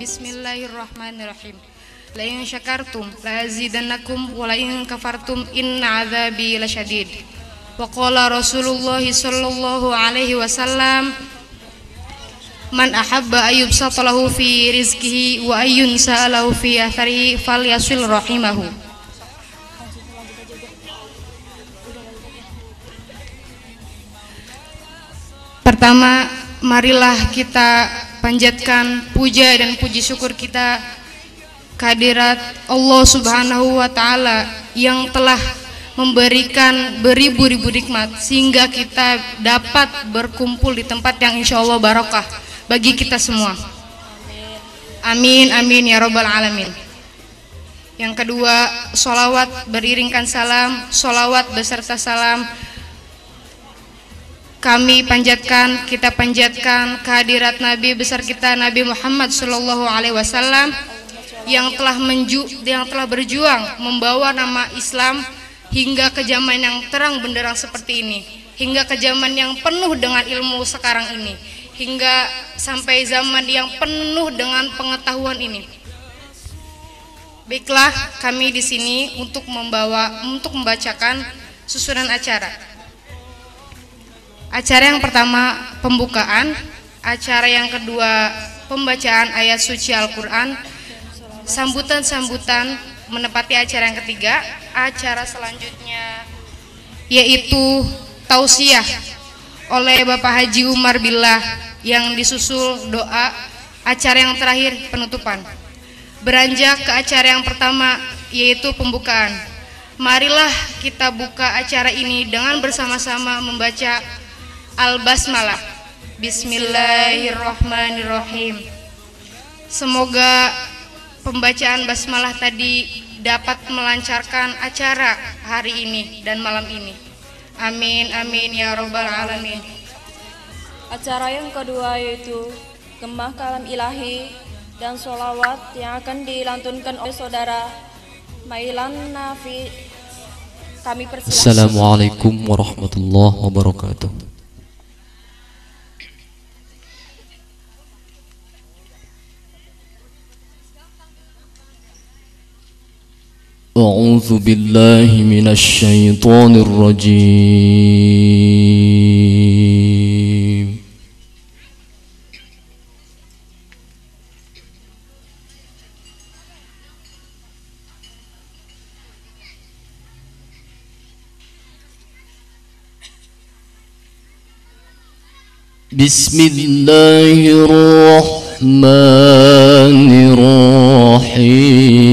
Bismillahirrahmanirrahim. La in syakartum la azidannakum wa la in kafartum inna adzabi lasyadid. Wa qala Rasulullah sallallahu alaihi wasallam, man ahabba ayyubsata lahu fi rizqihi wa ayyun sa'alahu fi atharihi falyasil rahimahu. Pertama, marilah kita panjatkan puja dan puji syukur kita kehadirat Allah Subhanahu wa Ta'ala yang telah memberikan beribu-ribu nikmat sehingga kita dapat berkumpul di tempat yang insya Allah barokah bagi kita semua. Amin amin ya robbal alamin. Yang kedua, sholawat beriringkan salam, sholawat beserta salam kami panjatkan, kita panjatkan kehadirat Nabi besar kita Nabi Muhammad Sallallahu Alaihi Wasallam yang telah berjuang membawa nama Islam hingga ke zaman yang terang benderang seperti ini, hingga ke zaman yang penuh dengan ilmu sekarang ini, hingga sampai zaman yang penuh dengan pengetahuan ini. Baiklah, kami di sini untuk membacakan susunan acara. Acara yang pertama pembukaan, acara yang kedua pembacaan ayat suci Al-Quran, sambutan-sambutan menepati acara yang ketiga. Acara selanjutnya yaitu tausiah oleh Bapak Haji Umar Billah yang disusul doa. Acara yang terakhir penutupan. Beranjak ke acara yang pertama yaitu pembukaan. Marilah kita buka acara ini dengan bersama-sama membaca Al-Basmalah. Bismillahirrahmanirrahim. Semoga pembacaan basmalah tadi dapat melancarkan acara hari ini dan malam ini. Amin amin ya robbal alamin. Acara yang kedua yaitu Gembah Kalam Ilahi dan sholawat yang akan dilantunkan oleh saudara Mailan Nafi. Kami persilahkan. Assalamualaikum warahmatullahi wabarakatuh. أعوذ بالله من الشيطان الرجيم بسم الله الرحمن الرحيم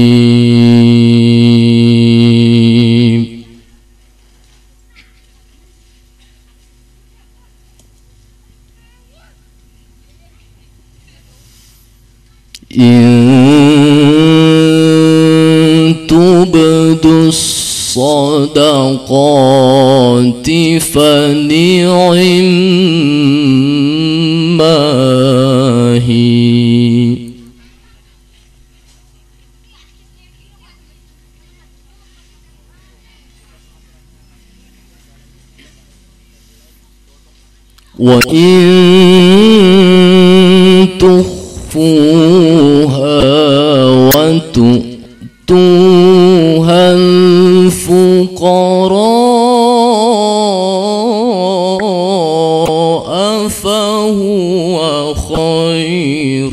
إن تبدوا الصدقات فنعما هي وإن تخفوها وتؤتوها الفقراء فهو خير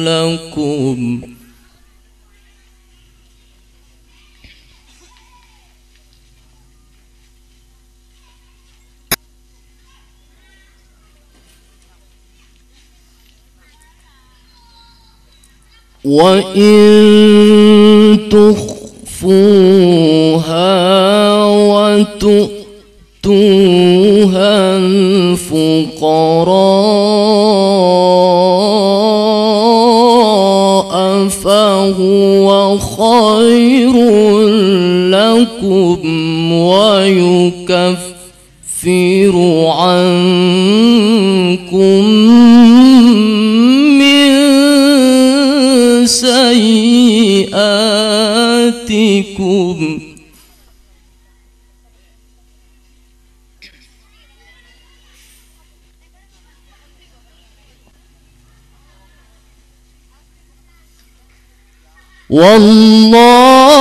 لكم وإن تخفوها وتؤتوها الفقراء فهو خير لكم ويكفر عنكم من سيئاتكم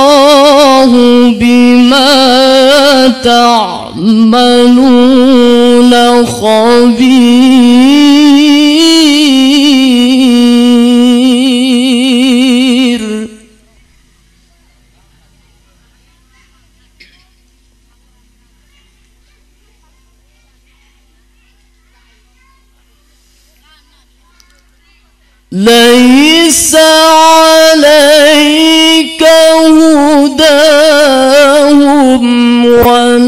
والله بما تعملون خبير. ليس عليك هداهم ولكن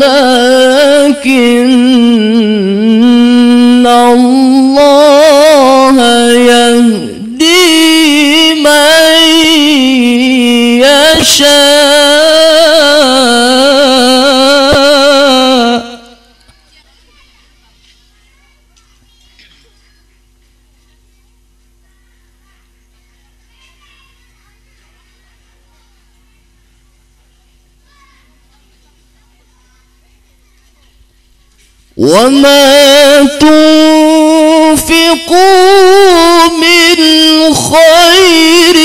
الله يهدي من يشاء. وما تنفقوا من خير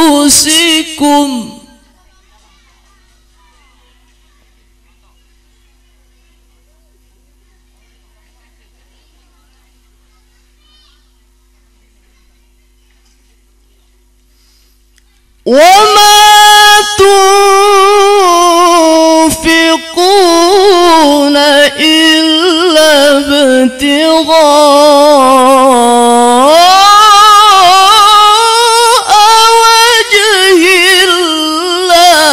فلأنفسكم وما تنفقون إلا ابتغاء وجه الله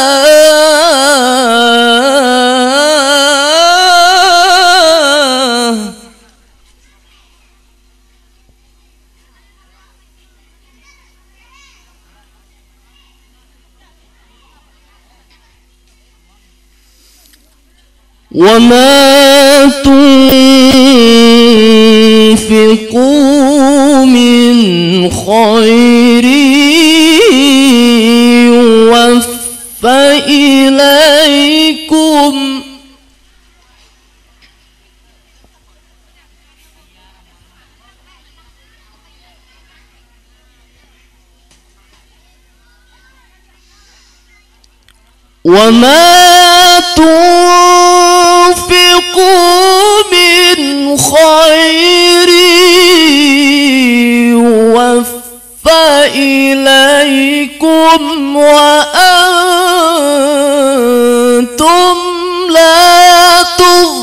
وما تنفقوا من خير يوفى إليكم وما تنفقوا من خير يوفى إليكم وأنتم لا تظلمون.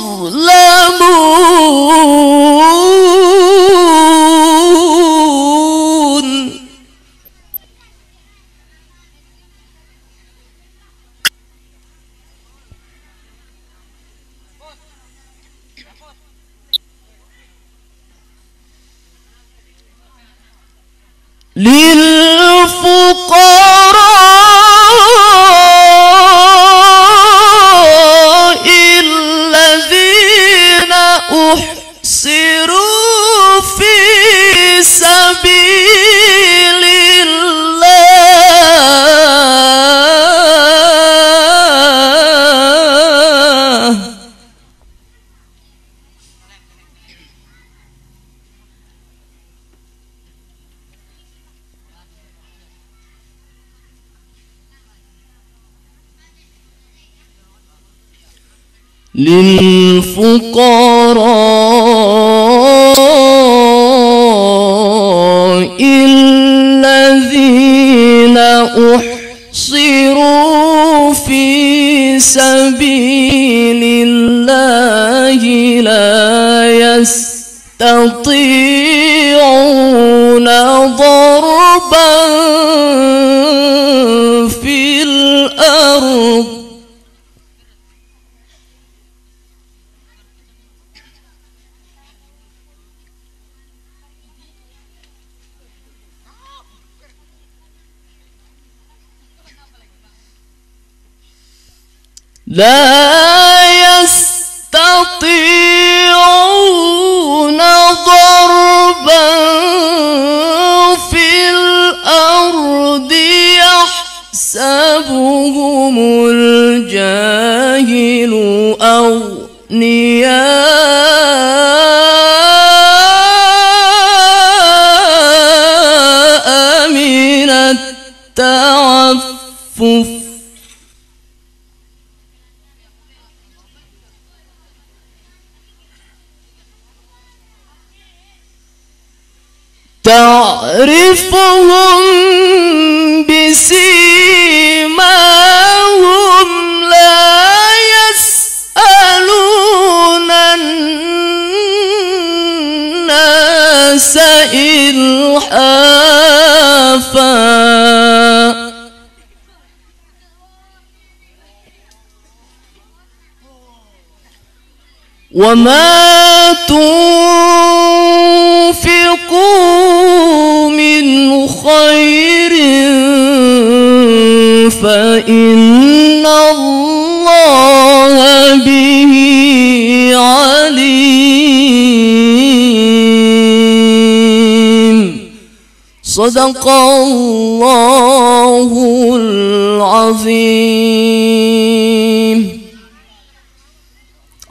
للفقراء الذين أحصروا في سبيل الله للفقراء الذين أحصروا في سبيل الله لا يستطيعون ضربا في الأرض لا يستطيعون ضربا في الأرض يحسبهم الجاهل أغنياء من التعفف تعرفهم بسيماهم لا يسألون الناس إلحافا وما تنفقوا من خير فإن الله به عليم صدق الله العظيم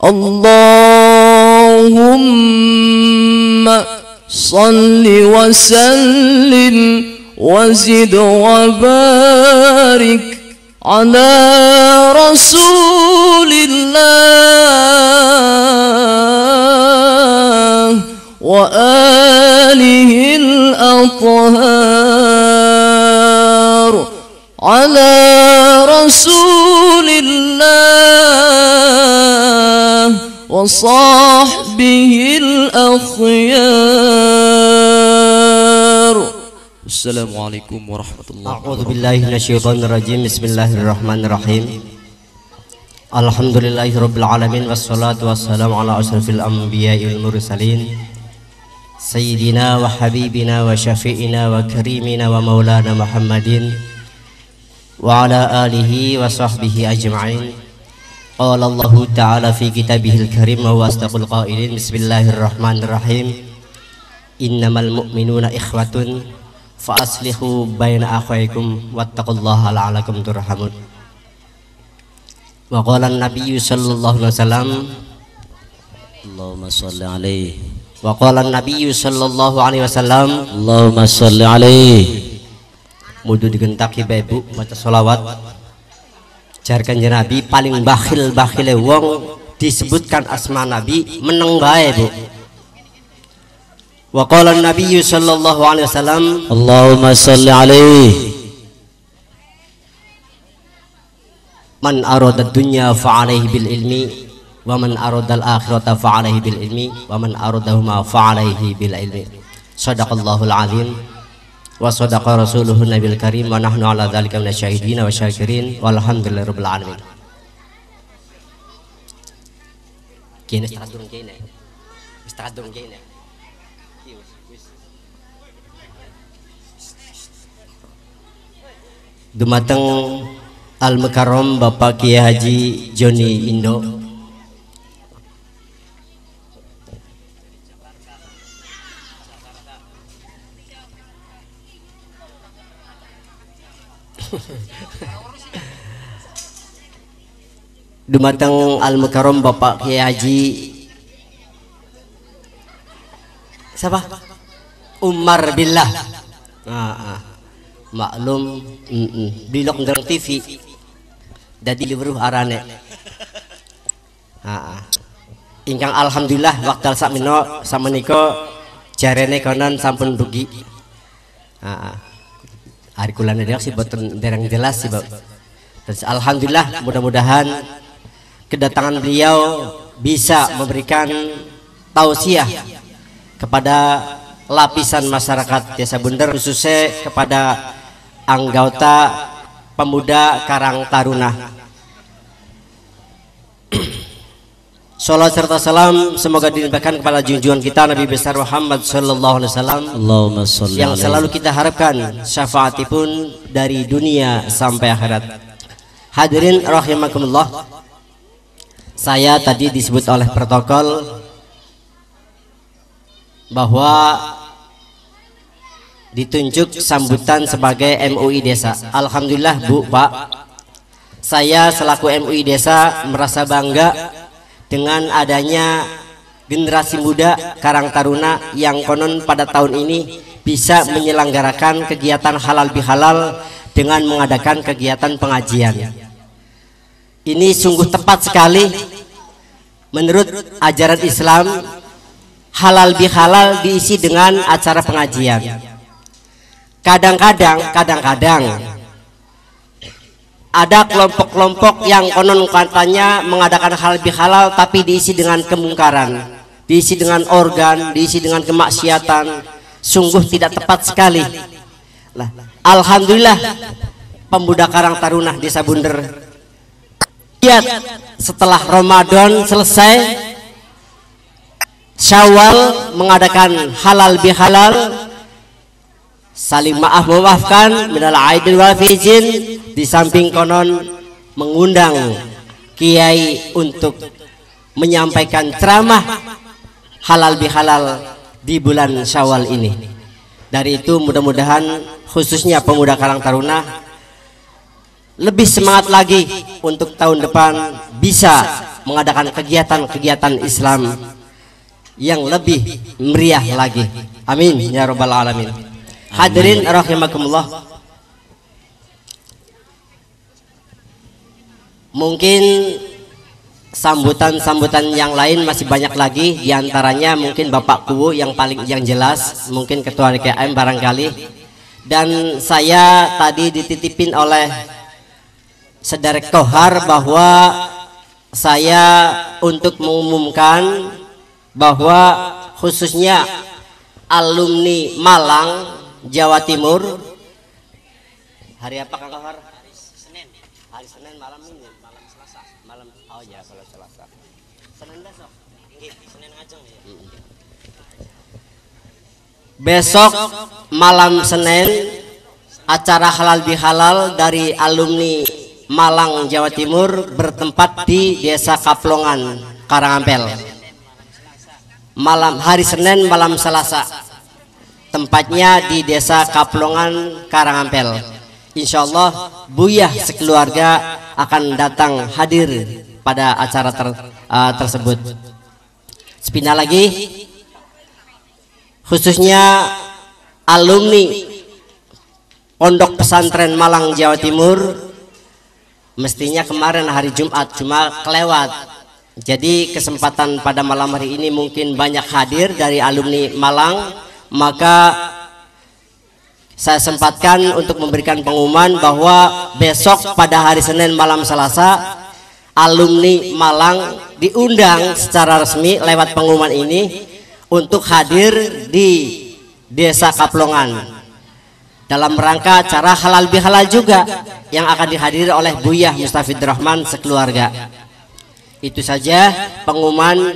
اللهم صل وسلم وزد وبارك على رسول الله وآله الأطهار على رسول الله وصحبه الأخيار. Assalamualaikum warahmatullahi wabarakatuh. A'udzu billahi minasyaitonir rajim. Bismillahirrahmanirrahim. Alhamdulillahirabbil alamin wassalatu wassalamu ala asyrafil anbiya'i wal mursalin sayyidina wa habibina wa syafi'ina wa karimina wa maulana Muhammadin wa ala alihi wa sahbihi ajma'in. Qala Allah ta'ala fi kitabihil karim wa huwa asdaqul qailin. Bismillahirrahmanirrahim. Innamal mu'minuna ikhwatun fa aslihu baina akhwaykum wattaqullaha la'allakum turhamun. Wa qala an-nabiyyu sallallahu alaihi wasallam Allahumma shalli alaihi. Wa qala an-nabiyyu sallallahu alaihi wasallam Allahumma shalli alaihi. Mudu digentaki ibu maca sholawat. Jar Kanjeng Nabi paling bakhil-bakhile wong disebutkan asma Nabi meneng bae, Bu. Wa qala an-nabiyyu sallallahu alaihi wasallam Allahumma shalli alaihi. Man arada dunya fa alaihi bil ilmi wa man arada al-akhirata fa alaihi bil ilmi wa man aradahuma fa alaihi bil ilmi. Shadaqallahul azim wa sadaqa rasuluhu nabil karim wa nahnu ala dzalika minasyahidin wa syakirin walhamdulillahirabbil alamin. Kene istirahat kene. Istirahat kene. Dumateng Al-Mukarram Bapak Kiai Haji Joni Indo. Dumateng Al-Mukarram Bapak Kiai Haji siapa? Umar Billah. Maklum Blok Ndereng TV dadi liweruh arane. Ingkang alhamdulillah wekdal sakmeno samenika jarene konon sampun dugi. Hari kulane dhewe sih boten dereng jelas sih, Pak. Terus alhamdulillah mudah-mudahan kedatangan beliau bisa memberikan tausiah kepada lapisan masyarakat Desa Bunder, khususnya kepada anggota pemuda Karang Taruna. Salat serta salam semoga dilimpahkan kepada junjungan kita Nabi besar Muhammad sallallahu alaihi wasallam, Allahumma sholli yang alaihi. selalu kita harapkan syafaatipun dari dunia sampai akhirat. Hadirin rahimakumullah, saya tadi disebut oleh protokol bahwa ditunjuk sambutan sebagai MUI Desa. Alhamdulillah Bu, Pak, saya selaku MUI Desa merasa bangga dengan adanya generasi muda Karang Taruna yang konon pada tahun ini bisa menyelenggarakan kegiatan halal bihalal dengan mengadakan kegiatan pengajian. Ini sungguh tepat sekali menurut ajaran Islam. Halal bihalal diisi dengan acara pengajian. Kadang-kadang ada kelompok-kelompok yang konon katanya mengadakan halal bihalal tapi diisi dengan kemungkaran, diisi dengan organ, diisi dengan kemaksiatan. Sungguh tidak tepat sekali. Nah, alhamdulillah pemuda Karang Taruna Desa Bunder, lihat setelah Ramadan selesai, Syawal mengadakan halal bihalal, saling maaf memaafkan, minal aidin wal faizin. Di samping konon mengundang kiai untuk menyampaikan ceramah halal bihalal di bulan Syawal ini. Dari itu mudah-mudahan khususnya pemuda Karang Taruna lebih semangat lagi untuk tahun depan bisa mengadakan kegiatan-kegiatan Islam yang lebih meriah lagi. Amin ya rabbal alamin. Hadirin rahimakumullah, mungkin sambutan-sambutan yang lain masih banyak lagi, diantaranya mungkin Bapak Kuwu yang paling jelas, mungkin Ketua DKM barangkali. Dan saya tadi dititipin oleh Saudara Kohar bahwa saya untuk mengumumkan bahwa khususnya alumni Malang Jawa Timur, hari apa Kang Kohar? Hari Senin malam ini, malam Selasa, malam, oh ya kalau Selasa, Senin besok, Senin ngajeng ya. Besok malam Senin acara halal bihalal dari alumni Malang Jawa Timur bertempat di Desa Kaplongan Karangampel. Malam hari Senin malam Selasa, tempatnya di Desa Kaplongan Karangampel. Insya Allah Buyah sekeluarga akan datang hadir pada acara tersebut. Sepindah lagi, khususnya alumni Pondok Pesantren Malang Jawa Timur, mestinya kemarin hari Jumat cuma kelewat. Jadi kesempatan pada malam hari ini mungkin banyak hadir dari alumni Malang, maka saya sempatkan untuk memberikan pengumuman bahwa besok pada hari Senin malam Selasa alumni Malang diundang secara resmi lewat pengumuman ini untuk hadir di Desa Kaplongan dalam rangka acara halal bihalal juga yang akan dihadiri oleh Buyah Mustafid Rahman sekeluarga. Itu saja pengumuman,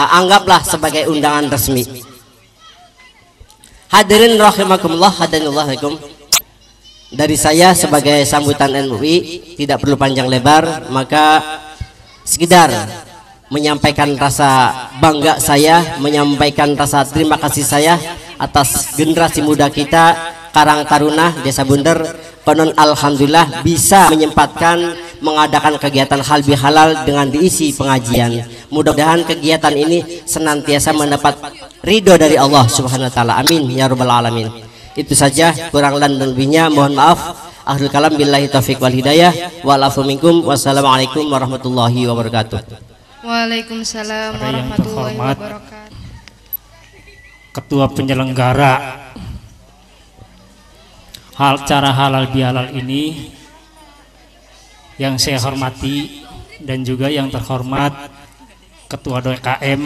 anggaplah sebagai undangan resmi. Hadirin rahimakumullah, hadanillahaikum. Dari saya sebagai sambutan MUI tidak perlu panjang lebar, maka sekedar menyampaikan rasa bangga saya, menyampaikan rasa terima kasih saya atas generasi muda kita Karang Taruna Desa Bunder. Konon alhamdulillah bisa menyempatkan mengadakan kegiatan halal bihalal dengan diisi pengajian. Mudah-mudahan kegiatan ini senantiasa mendapat ridho dari Allah Subhanahu wa taala. Amin ya rabbal alamin. Itu saja, kurang dan lebihnya mohon maaf. Akhirul kalam billahi taufik wal hidayah. Wal afu minkum. Wassalamualaikum warahmatullahi wabarakatuh. Waalaikumsalam warahmatullahi wabarakatuh. Ketua penyelenggara acara halal bihalal ini yang saya hormati, dan juga yang terhormat Ketua DKM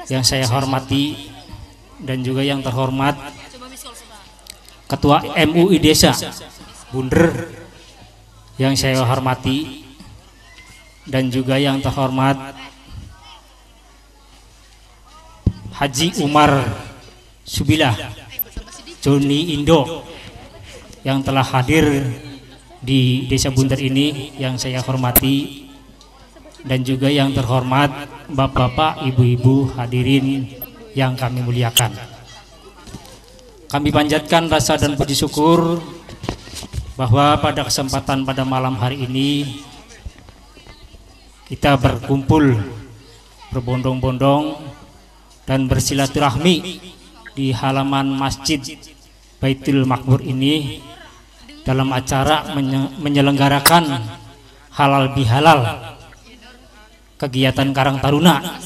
yang saya hormati dan juga yang terhormat Ketua MUI Desa Bunder yang saya hormati, dan juga yang terhormat Haji Umar Subilah Joni Indo yang telah hadir di Desa Bunder ini yang saya hormati, dan juga yang terhormat bapak-bapak, ibu-ibu hadirin yang kami muliakan. Kami panjatkan rasa dan puji syukur bahwa pada kesempatan pada malam hari ini kita berkumpul berbondong-bondong dan bersilaturahmi di halaman Masjid Baitul Makmur ini dalam acara menyelenggarakan halal bihalal kegiatan Karang Taruna.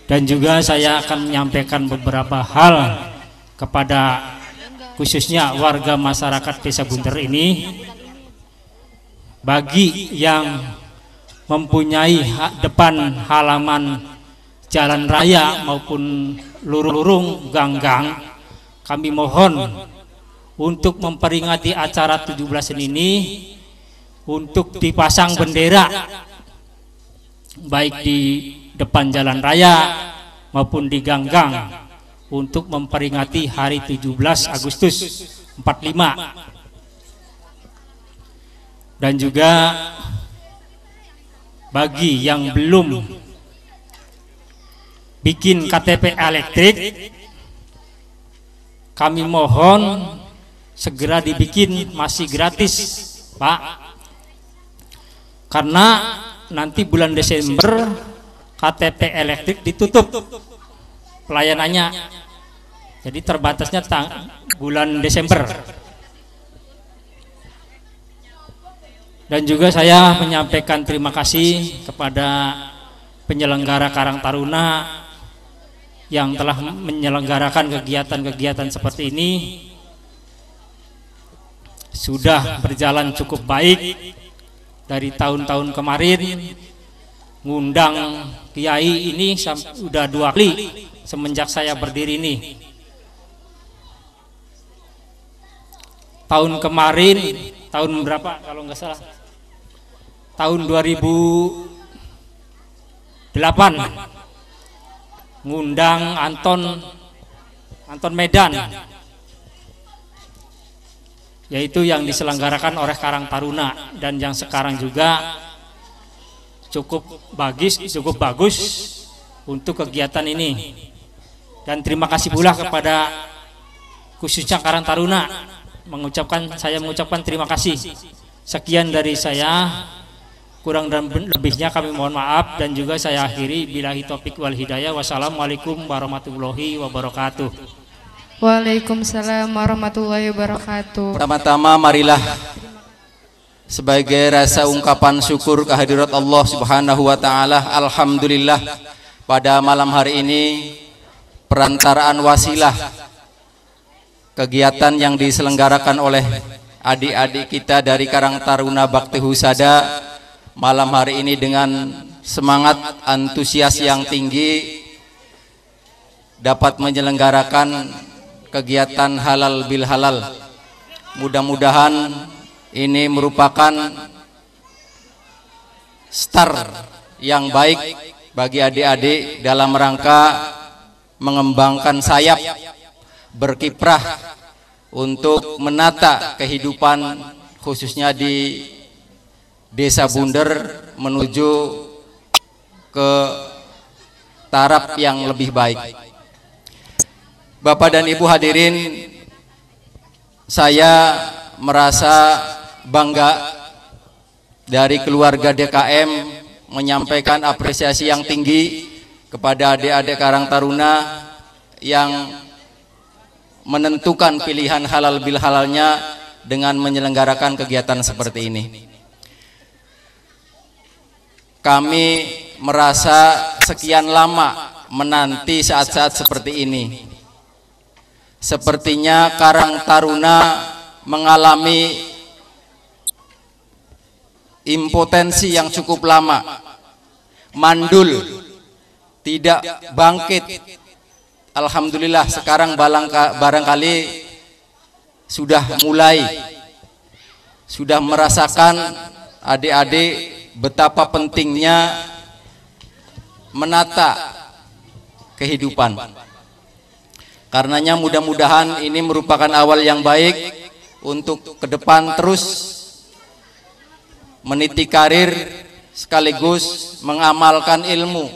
Dan juga saya akan menyampaikan beberapa hal kepada khususnya warga masyarakat Desa Bunder ini, bagi yang mempunyai depan halaman jalan raya maupun lurung ganggang, kami mohon untuk memperingati acara 17 ini untuk dipasang bendera baik di depan jalan raya maupun di ganggang untuk memperingati hari 17 Agustus 45. Dan juga bagi yang belum bikin KTP elektrik, kami mohon segera dibikin, masih gratis Pak, karena nanti bulan Desember KTP elektrik ditutup pelayanannya, jadi terbatasnya bulan Desember. Dan juga saya menyampaikan terima kasih kepada penyelenggara Karang Taruna yang telah menyelenggarakan kegiatan-kegiatan seperti ini. Sudah berjalan cukup baik dari tahun-tahun kemarin, ngundang kiai ini sudah 2 kali semenjak saya berdiri ini. Tahun kemarin, tahun berapa kalau nggak salah, tahun 2008 ngundang Anton Medan, yaitu yang diselenggarakan oleh Karang Taruna, dan yang sekarang juga cukup bagus untuk kegiatan ini. Dan terima kasih pula kepada khususnya Karang Taruna, saya mengucapkan terima kasih. Sekian dari saya, kurang dan lebihnya kami mohon maaf, dan juga saya akhiri billahi taufik wal hidayah. Wassalamualaikum warahmatullahi wabarakatuh. Waalaikumsalam warahmatullahi wabarakatuh. Pertama-tama marilah sebagai rasa ungkapan syukur kehadirat Allah Subhanahu wa taala, alhamdulillah pada malam hari ini perantaraan wasilah kegiatan yang diselenggarakan oleh adik-adik kita dari Karang Taruna Bakti Husada malam hari ini dengan semangat antusias yang tinggi dapat menyelenggarakan kegiatan halal bil halal. Mudah-mudahan ini merupakan start yang baik bagi adik-adik dalam rangka mengembangkan sayap berkiprah untuk menata kehidupan khususnya di Desa Bunder menuju ke taraf yang lebih baik. Bapak dan Ibu hadirin, saya merasa bangga dari keluarga DKM menyampaikan apresiasi yang tinggi kepada adik-adik Karang Taruna yang menentukan pilihan halal bil halalnya dengan menyelenggarakan kegiatan seperti ini. Kami merasa sekian lama menanti saat-saat seperti ini. Sepertinya Karang Taruna mengalami impotensi yang cukup lama, mandul, tidak bangkit. Alhamdulillah sekarang barangkali sudah mulai, sudah merasakan adik-adik betapa pentingnya menata kehidupan. Karenanya mudah-mudahan ini merupakan awal yang baik untuk ke depan terus meniti karir sekaligus mengamalkan ilmu,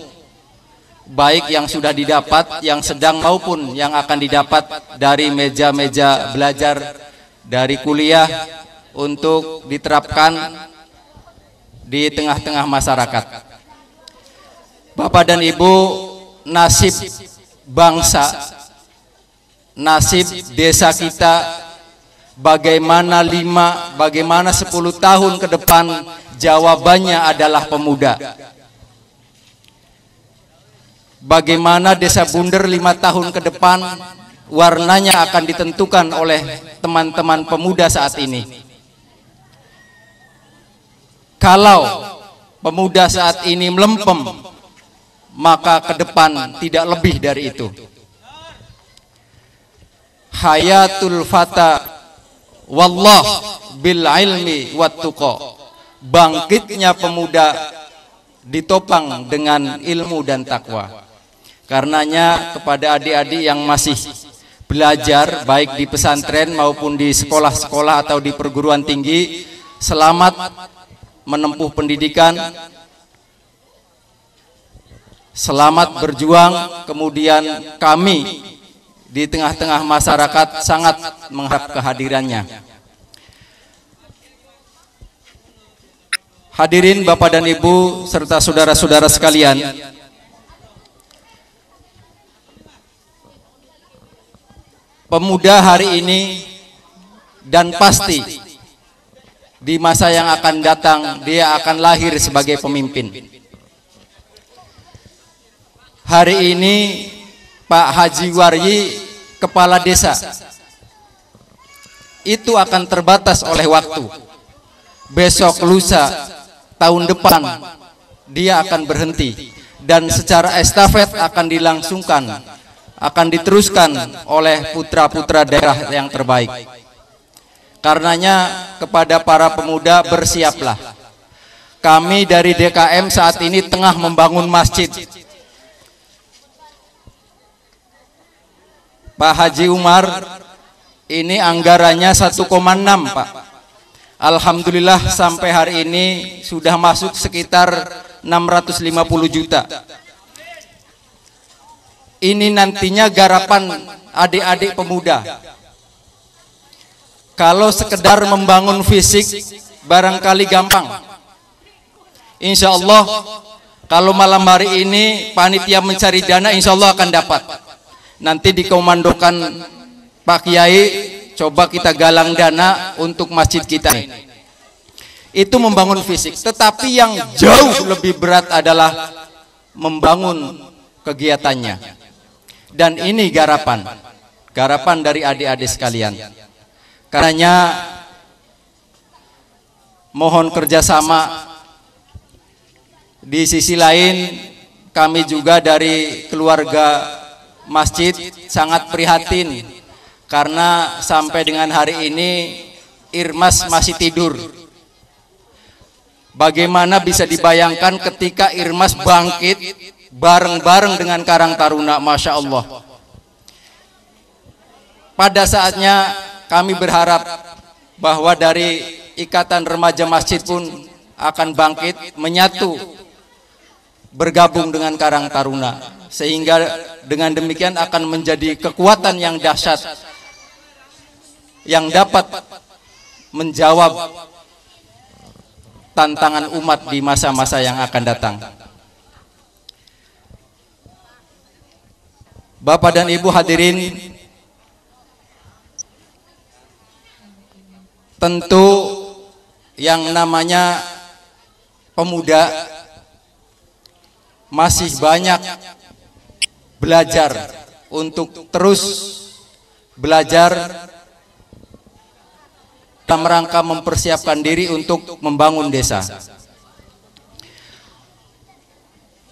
baik yang sudah didapat, yang sedang maupun yang akan didapat dari meja-meja belajar, dari kuliah, untuk diterapkan di tengah-tengah masyarakat. Bapak dan Ibu, nasib bangsa, nasib desa kita, bagaimana 10 tahun ke depan, jawabannya adalah pemuda. Bagaimana desa Bunder 5 tahun ke depan, warnanya akan ditentukan oleh teman-teman pemuda saat ini. Kalau pemuda saat ini melempem, maka ke depan tidak lebih dari itu. Hayatul fata wallah bil ilmi wat tuqa. Bangkitnya pemuda ditopang dengan ilmu dan takwa. Karenanya kepada adik-adik yang masih belajar baik di pesantren maupun di sekolah-sekolah atau di perguruan tinggi, selamat menempuh pendidikan, selamat berjuang. Kemudian kami di tengah-tengah masyarakat sangat mengharap kehadirannya. Hadirin Bapak dan Ibu serta saudara-saudara sekalian, pemuda hari ini dan pasti di masa yang akan datang dia akan lahir sebagai pemimpin. Hari ini Pak Haji Waryi kepala desa itu akan terbatas oleh waktu. Besok lusa tahun depan dia akan berhenti dan secara estafet akan dilangsungkan, akan diteruskan oleh putra-putra daerah yang terbaik. Karenanya kepada para pemuda, bersiaplah. Kami dari DKM saat ini tengah membangun masjid. Pak Haji Umar ini anggarannya 1,6 Pak. Alhamdulillah sampai hari ini sudah masuk sekitar 650 juta. Ini nantinya garapan adik-adik pemuda. Kalau sekedar membangun fisik barangkali gampang. Insya Allah kalau malam hari ini panitia mencari dana, insya Allah akan dapat. Nanti dikomandokan Pak Kiai, coba kita galang dana untuk masjid kita ini. Itu membangun fisik. Tetapi yang jauh lebih berat adalah membangun kegiatannya. Dan ini garapan dari adik-adik sekalian. Karenanya mohon kerjasama. Di sisi lain kami juga dari keluarga masjid sangat prihatin karena sampai dengan hari ini Irmas masih tidur. Bagaimana bisa dibayangkan ketika Irmas bangkit bareng-bareng dengan Karang Taruna, Masya Allah. Pada saatnya kami berharap bahwa dari Ikatan Remaja Masjid pun akan bangkit, menyatu, bergabung dengan Karang Taruna, sehingga dengan demikian akan menjadi kekuatan yang dahsyat yang dapat menjawab tantangan umat di masa-masa yang akan datang. Bapak dan Ibu hadirin, tentu yang namanya pemuda masih banyak belajar untuk terus belajar dalam rangka mempersiapkan diri untuk membangun desa.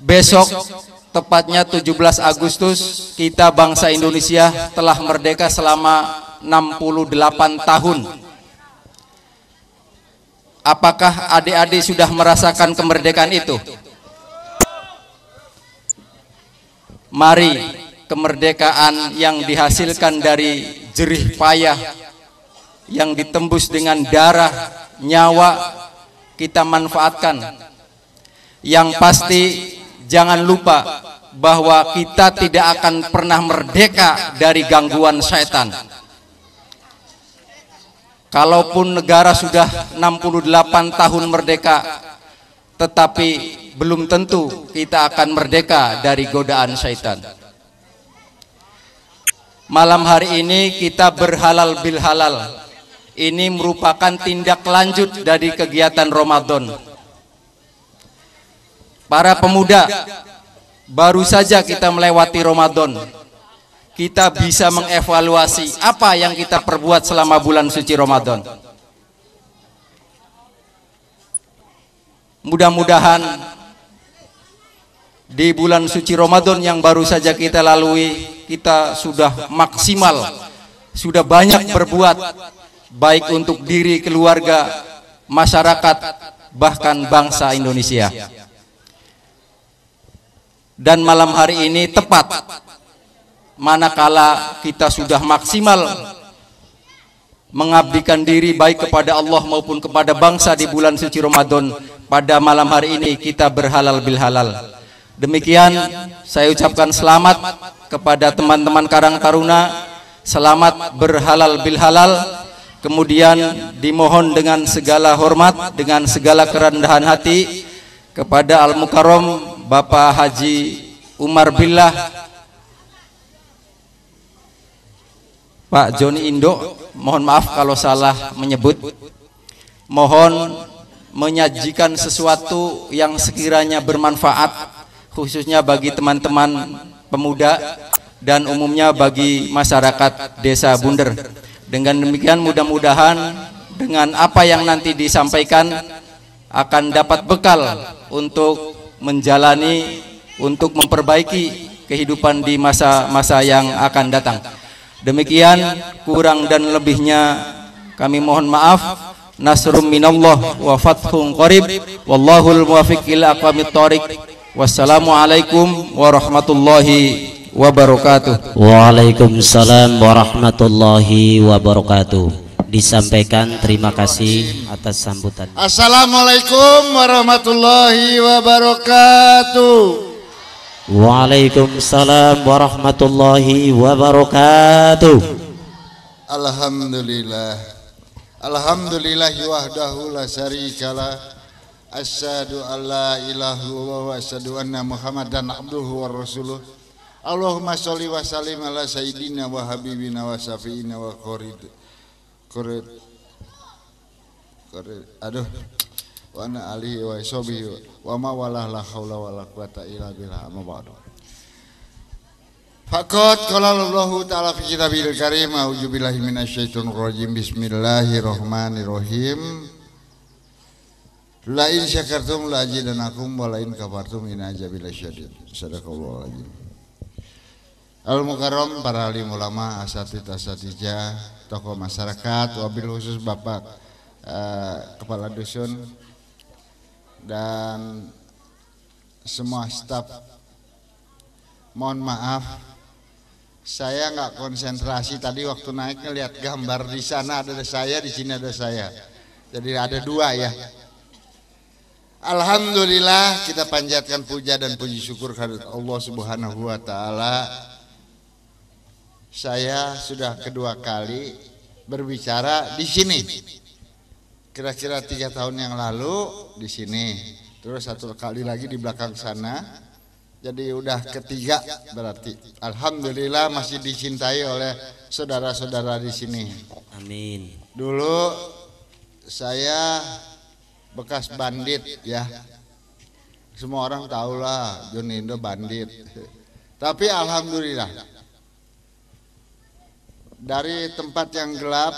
besok tepatnya 17 Agustus kita bangsa Indonesia telah merdeka selama 68 tahun. Apakah adik-adik sudah merasakan kemerdekaan itu? Mari kemerdekaan yang dihasilkan dari jerih payah, yang ditembus dengan darah, nyawa, kita manfaatkan. Yang pasti jangan lupa bahwa kita tidak akan pernah merdeka dari gangguan setan. Kalaupun negara sudah 68 tahun merdeka, tetapi belum tentu kita akan merdeka dari godaan syaitan. Malam hari ini kita berhalal bil halal. Ini merupakan tindak lanjut dari kegiatan Ramadan. Para pemuda, baru saja kita melewati Ramadan. Kita bisa mengevaluasi apa yang kita perbuat selama bulan suci Ramadan. Mudah-mudahan di bulan suci Ramadan yang baru saja kita lalui, kita sudah maksimal, sudah banyak berbuat, baik untuk diri, keluarga, masyarakat, bahkan bangsa Indonesia. Dan malam hari ini tepat manakala kita sudah maksimal mengabdikan diri baik kepada Allah maupun kepada bangsa di bulan suci Ramadan, pada malam hari ini kita berhalal bil halal. Demikian saya ucapkan selamat kepada teman-teman Karang Taruna, selamat berhalal bil halal. Kemudian dimohon dengan segala hormat, dengan segala kerendahan hati kepada Al Mukarram Bapak Haji Umar Billah, Pak Joni Indo, mohon maaf kalau salah menyebut. Mohon menyajikan sesuatu yang sekiranya bermanfaat, khususnya bagi teman-teman pemuda dan umumnya bagi masyarakat Desa Bunder. Dengan demikian mudah-mudahan dengan apa yang nanti disampaikan akan dapat bekal untuk menjalani, untuk memperbaiki kehidupan di masa-masa yang akan datang. Demikian, kurang dan lebihnya kami mohon maaf. Nasrum minallah wa fathun qarib, wallahul muwaffiq ila aqwamit thoriq. Wassalamualaikum warahmatullahi wabarakatuh. Waalaikumsalam warahmatullahi wabarakatuh. Disampaikan terima kasih atas sambutan. Assalamualaikum warahmatullahi wabarakatuh. Waalaikumsalam warahmatullahi wabarakatuh. Alhamdulillah. Alhamdulillahi wahdahu la syarikalah. Asyhadu an la ilaha illallah wa asyhadu anna Muhammadan abduhu wa rasuluh. Allahumma sholli wa sallim ala sayyidina wa habibina wa syafiina wa wa ana alihi wa sahbihi wa ma wala la haula wala quwata illa billah amma ba'du. Faqad qala Allahu ta'ala fi kitabil karim, a'udzu billahi minasyaitonir rajim, bismillahirrahmanirrahim. La in syakartum la azidannakum wa la in kafartum in azabi lasyadid. Sadaqallahul azim. Al Mukarram, para alim ulama, asatidz-asatidjah, tokoh masyarakat, wabil khusus Bapak Kepala Dusun dan semua staf, mohon maaf saya nggak konsentrasi tadi waktu naik ngelihat gambar di sana ada saya, di sini ada saya, jadi ada dua ya. Alhamdulillah, kita panjatkan puja dan puji syukur kehadirat Allah Subhanahu wa taala. Saya sudah kedua kali berbicara di sini. Kira-kira 3 tahun yang lalu di sini, terus 1 kali lagi di belakang sana. Jadi udah ketiga berarti. Alhamdulillah masih dicintai oleh saudara-saudara di sini. Amin. Dulu saya bekas bandit ya. Semua orang tahulah Joni Indo bandit. Tapi alhamdulillah dari tempat yang gelap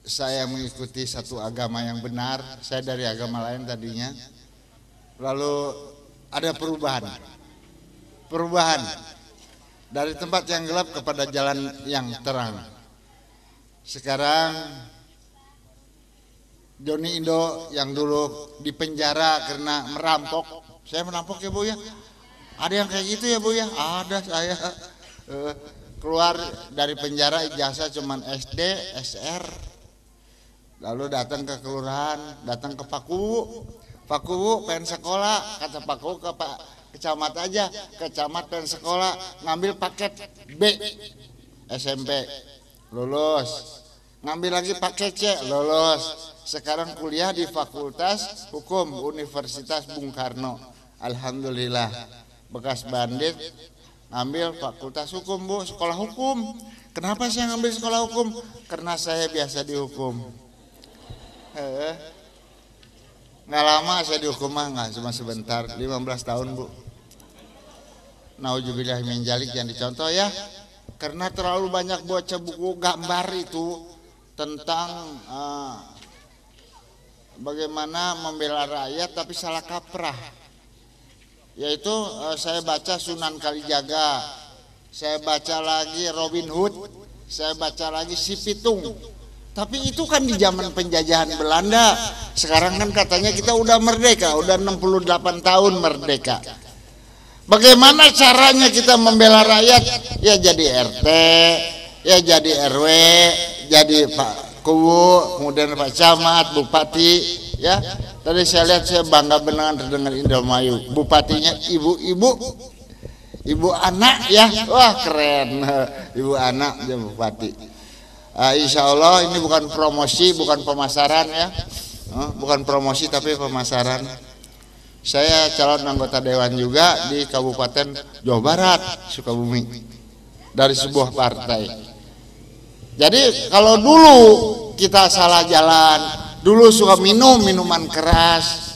saya mengikuti satu agama yang benar. Saya dari agama lain tadinya. Lalu ada perubahan. Perubahan dari tempat yang gelap kepada jalan yang terang. Sekarang Joni Indo yang dulu di penjara karena merampok, saya merampok ya Bu ya. Ada yang kayak gitu ya Bu ya? Ada saya. Keluar dari penjara ijazah cuman SD, SR. Lalu datang ke kelurahan, datang ke Pak Kuwu pengen sekolah, kata Pak Kuwu ke Pak Kecamat aja, Kecamat pengen sekolah, ngambil paket B SMP, lulus. Ngambil lagi paket C, lulus. Sekarang kuliah di Fakultas Hukum Universitas Bung Karno. Alhamdulillah. Bekas bandit, ngambil Fakultas Hukum Bu, sekolah hukum. Kenapa saya ngambil sekolah hukum? Karena saya biasa dihukum. Nggak lama saya dihukum mah, nggak cuma sebentar, 15 tahun Bu. Nauzubillah min dzalik, yang dicontoh ya. Karena terlalu banyak baca buku gambar itu tentang bagaimana membela rakyat tapi salah kaprah. Yaitu saya baca Sunan Kalijaga, saya baca lagi Robin Hood, saya baca lagi Si Pitung. Tapi itu kan di zaman penjajahan Belanda. Sekarang kan katanya kita udah merdeka, udah 68 tahun merdeka. Bagaimana caranya kita membela rakyat? Ya jadi RT, ya jadi RW, jadi Pak Kuwu, kemudian Pak Camat, Bupati, ya. Tadi saya lihat, saya bangga benar dengan Indramayu. Bupatinya ibu anak ya, wah keren, ibu anak dia bupati. Insya Allah ini bukan promosi, bukan pemasaran ya, bukan promosi tapi pemasaran. Saya calon anggota dewan juga di Kabupaten Jawa Barat, Sukabumi, dari sebuah partai. Jadi kalau dulu kita salah jalan, dulu suka minum minuman keras,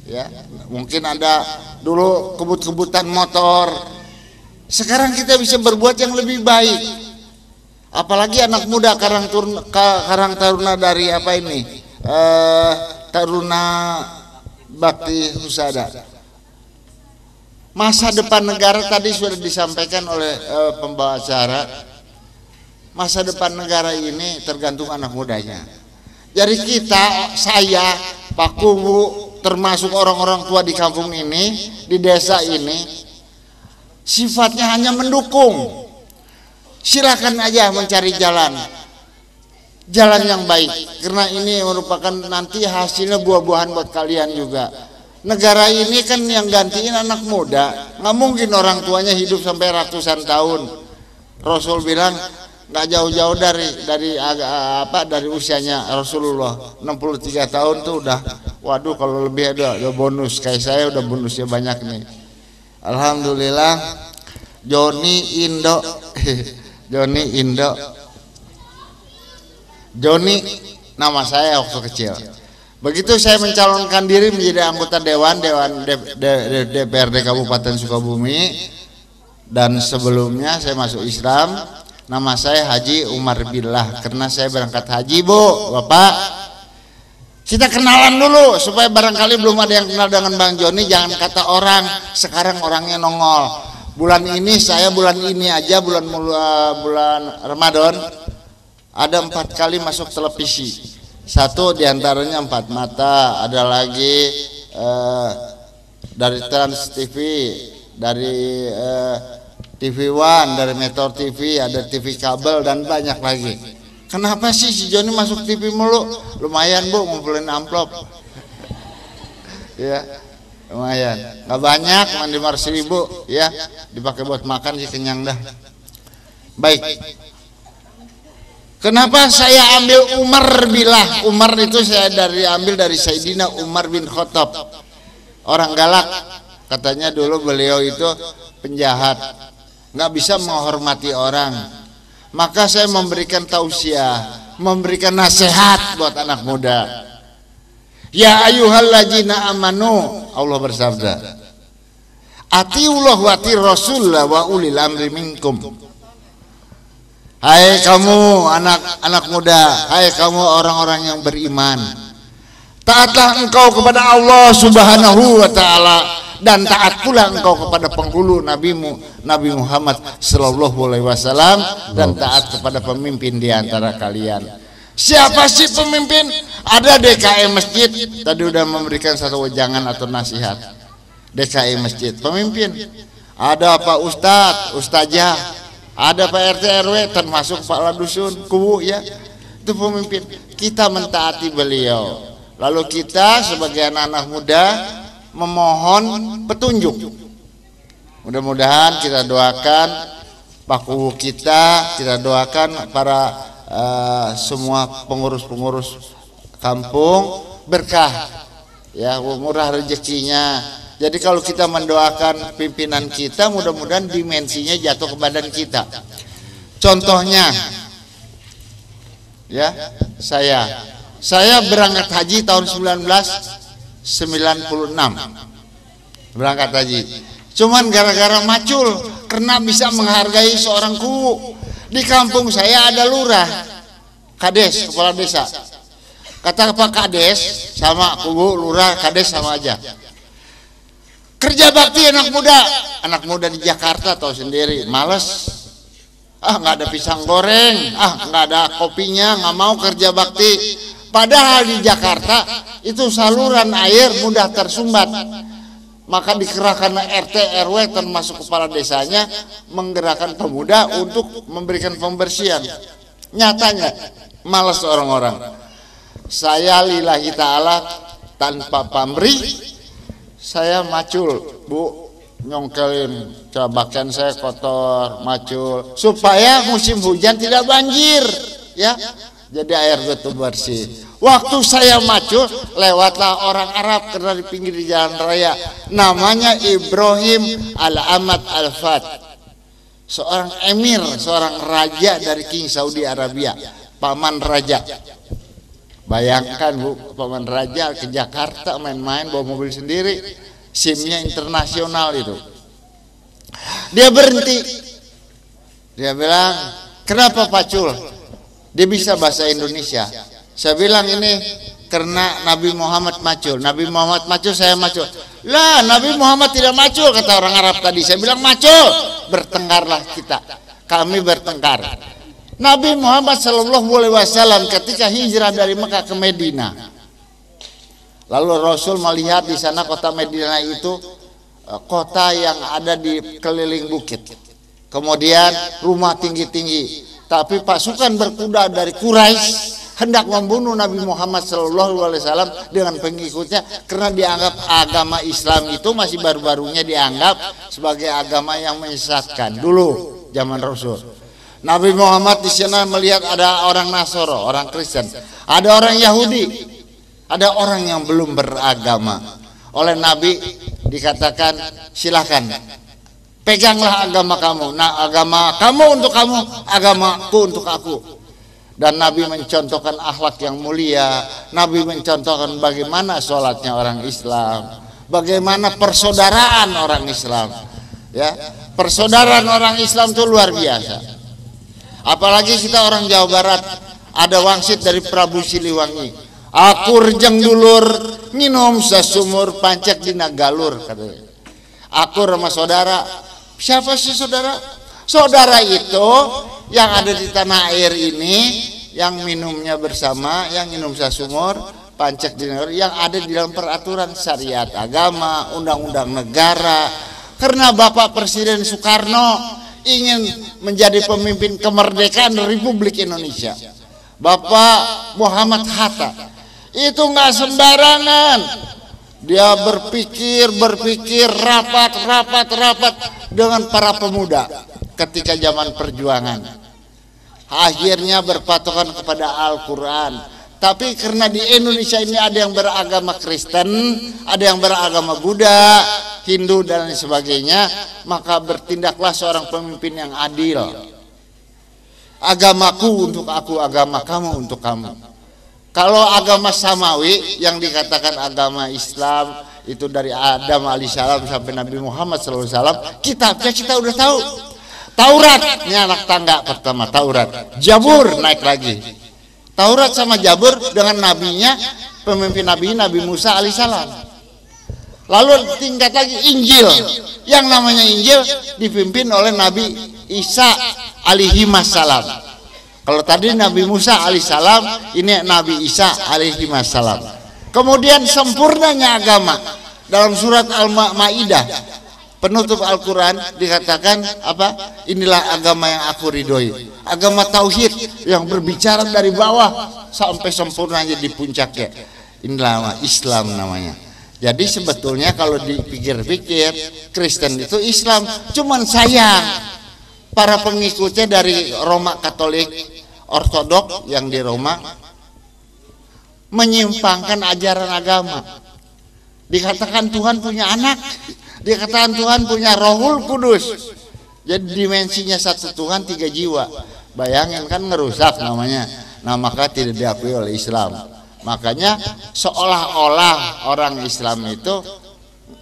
ya mungkin ada dulu kebut-kebutan motor. Sekarang kita bisa berbuat yang lebih baik. Apalagi anak muda Karang Taruna dari apa ini? Taruna Bakti Husada. Masa depan negara tadi sudah disampaikan oleh pembawa acara. Masa depan negara ini tergantung anak mudanya. Jadi kita, saya, Pak Kuwu, termasuk orang-orang tua di kampung ini, di desa ini, sifatnya hanya mendukung. Silakan aja mencari jalan yang baik, karena ini merupakan nanti hasilnya buah-buahan buat kalian juga. Negara ini kan yang gantiin anak muda, nggak mungkin orang tuanya hidup sampai ratusan tahun. Rasul bilang nggak jauh-jauh dari usianya Rasulullah, 63 tahun tuh udah, waduh kalau lebih ada bonus, kayak saya udah bonusnya banyak nih. Alhamdulillah. Joni Indo Joni nama saya waktu kecil. Begitu saya mencalonkan diri menjadi anggota dewan DPRD Kabupaten Sukabumi, dan sebelumnya saya masuk Islam, nama saya Haji Umar Billah, karena saya berangkat haji Bu, Bapak. Kita kenalan dulu supaya barangkali belum ada yang kenal dengan Bang Joni. Jangan kata orang sekarang orangnya nongol. Bulan ini saya bulan ini aja bulan Ramadan ada 4 kali masuk televisi. Satu diantaranya 4 Mata, ada lagi dari Trans TV, dari TV One, dari Metro TV, ada TV kabel dan banyak lagi. Kenapa sih si Joni masuk TV mulu? Lumayan Bu, ngumpulin amplop. Ya. Lumayan, nggak banyak, mandi 5.000 ya, dipakai buat makan sih kenyang dah. Baik, kenapa saya ambil Umar Billah? Umar itu saya ambil dari Sayyidina Umar bin Khattab, orang galak. Katanya dulu beliau itu penjahat, nggak bisa menghormati orang. Maka saya memberikan tausiah, memberikan nasihat buat anak muda. Ya ayyuhalladzina amanu, Allah bersabda, atiullah wa atir rasulullah wa ulil amri minkum. Hai kamu anak muda, hai kamu orang-orang yang beriman, taatlah engkau kepada Allah Subhanahu wa taala dan taat pula engkau kepada penghulu nabimu Nabi Muhammad sallallahu alaihi wasallam, dan taat kepada pemimpin di antara kalian. Siapa sih pemimpin? Ada DKM masjid, tadi udah memberikan satu wejangan atau nasihat. DKM masjid pemimpin. Ada Pak Ustadz, Ustazah, ada Pak RT RW, termasuk kepala dusun, kubu ya, itu pemimpin. Kita mentaati beliau. Lalu kita sebagai anak-anak muda memohon petunjuk. Mudah-mudahan kita doakan Pak Kubu kita doakan para semua pengurus-pengurus kampung berkah, ya, murah rezekinya. Jadi kalau kita mendoakan pimpinan kita, mudah-mudahan dimensinya jatuh ke badan kita. Contohnya, ya, saya berangkat haji tahun 1996, berangkat haji. Cuman gara-gara macul, karena bisa menghargai seorang kubu. Di kampung saya ada lurah, kades, kepala desa. Kata Pak Kades sama kubu lurah kades sama aja. Kerja bakti anak muda di Jakarta tahu sendiri, males. Nggak ada pisang goreng, nggak ada kopinya, nggak mau kerja bakti. Padahal di Jakarta itu saluran air mudah tersumbat. Maka dikerahkan RT RW termasuk kepala desanya menggerakkan pemuda untuk memberikan pembersihan. Nyatanya malas orang-orang. Saya lillahi ta'ala tanpa pamrih, saya macul, Bu, nyongkelin cabakan saya kotor, macul, supaya musim hujan tidak banjir, ya, jadi air betul bersih. Waktu saya macul, lewatlah orang Arab karena di pinggir di jalan raya, namanya Ibrahim Al-Ahmad Al-Fat, seorang emir, seorang raja dari King Saudi Arabia, paman raja. Bayangkan Bu, paman raja ke Jakarta main-main bawa mobil sendiri, SIM-nya internasional itu. Dia berhenti, dia bilang, kenapa Pacul? Dia bisa bahasa Indonesia. Saya bilang ini karena Nabi Muhammad macul. Nabi Muhammad macul, saya macul. Lah, Nabi Muhammad tidak macul, kata orang Arab tadi. Saya bilang macul. Bertengkarlah kita, kami bertengkar. Nabi Muhammad sallallahu alaihi wasallam ketika hijrah dari Mekah ke Medina, lalu Rasul melihat di sana kota Medina itu kota yang ada di keliling bukit, kemudian rumah tinggi-tinggi, tapi pasukan berkuda dari Quraisy hendak membunuh Nabi Muhammad sallallahu alaihi wasallam dengan pengikutnya, karena dianggap agama Islam itu masih baru-barunya dianggap sebagai agama yang menyesatkan dulu zaman Rasul. Nabi Muhammad di sana melihat ada orang Nasoro, orang Kristen, ada orang Yahudi, ada orang yang belum beragama. Oleh Nabi dikatakan, silakan peganglah agama kamu. Nah, agama kamu untuk kamu, agamaku untuk aku. Dan Nabi mencontohkan akhlak yang mulia. Nabi mencontohkan bagaimana sholatnya orang Islam, bagaimana persaudaraan orang Islam. Ya, persaudaraan orang Islam itu luar biasa. Apalagi kita orang Jawa Barat, ada wangsit dari Prabu Siliwangi. Aku rejeng dulur, minum sesumur, pancek dina galur, katanya. Aku sama saudara. Siapa sih saudara? Saudara itu yang ada di tanah air ini, yang minumnya bersama, yang minum sesumur, pancek dina galur, yang ada di dalam peraturan syariat agama, undang-undang negara. Karena Bapak Presiden Soekarno ingin menjadi pemimpin kemerdekaan Republik Indonesia, Bapak Muhammad Hatta itu nggak sembarangan. Dia berpikir rapat dengan para pemuda ketika zaman perjuangan. Akhirnya berpatokan kepada Al-Quran. Tapi karena di Indonesia ini ada yang beragama Kristen, ada yang beragama Buddha, Hindu dan lain sebagainya, maka bertindaklah seorang pemimpin yang adil. Agamaku untuk aku, agama kamu untuk kamu. Kalau agama Samawi yang dikatakan agama Islam itu dari Adam alaihissalam sampai Nabi Muhammad SAW, kitabnya kita udah tahu. Taurat, ini anak tangga pertama, Taurat. Jabur naik lagi. Taurat sama Jabur dengan nabinya, pemimpin Nabi Musa alaihissalam. Lalu tingkat lagi Injil. Yang namanya Injil dipimpin oleh Nabi Isa alaihi salam. Kalau tadi Nabi Musa alaihissalam, ini Nabi Isa alaihi salam. Kemudian sempurnanya agama dalam surat Al-Maidah penutup Al-Quran dikatakan apa? Inilah agama yang aku ridhoi, agama tauhid yang berbicara dari bawah sampai sempurnanya di puncaknya. Inilah Islam namanya. Jadi sebetulnya kalau dipikir-pikir Kristen itu Islam, cuman sayang para pengikutnya dari Roma Katolik Ortodok yang di Roma menyimpangkan ajaran agama. Dikatakan Tuhan punya anak, dikatakan Tuhan punya Rohul Kudus. Jadi dimensinya satu Tuhan, 3 jiwa. Bayangin kan ngerusak namanya. Nah maka tidak diakui oleh Islam. Makanya seolah-olah orang Islam itu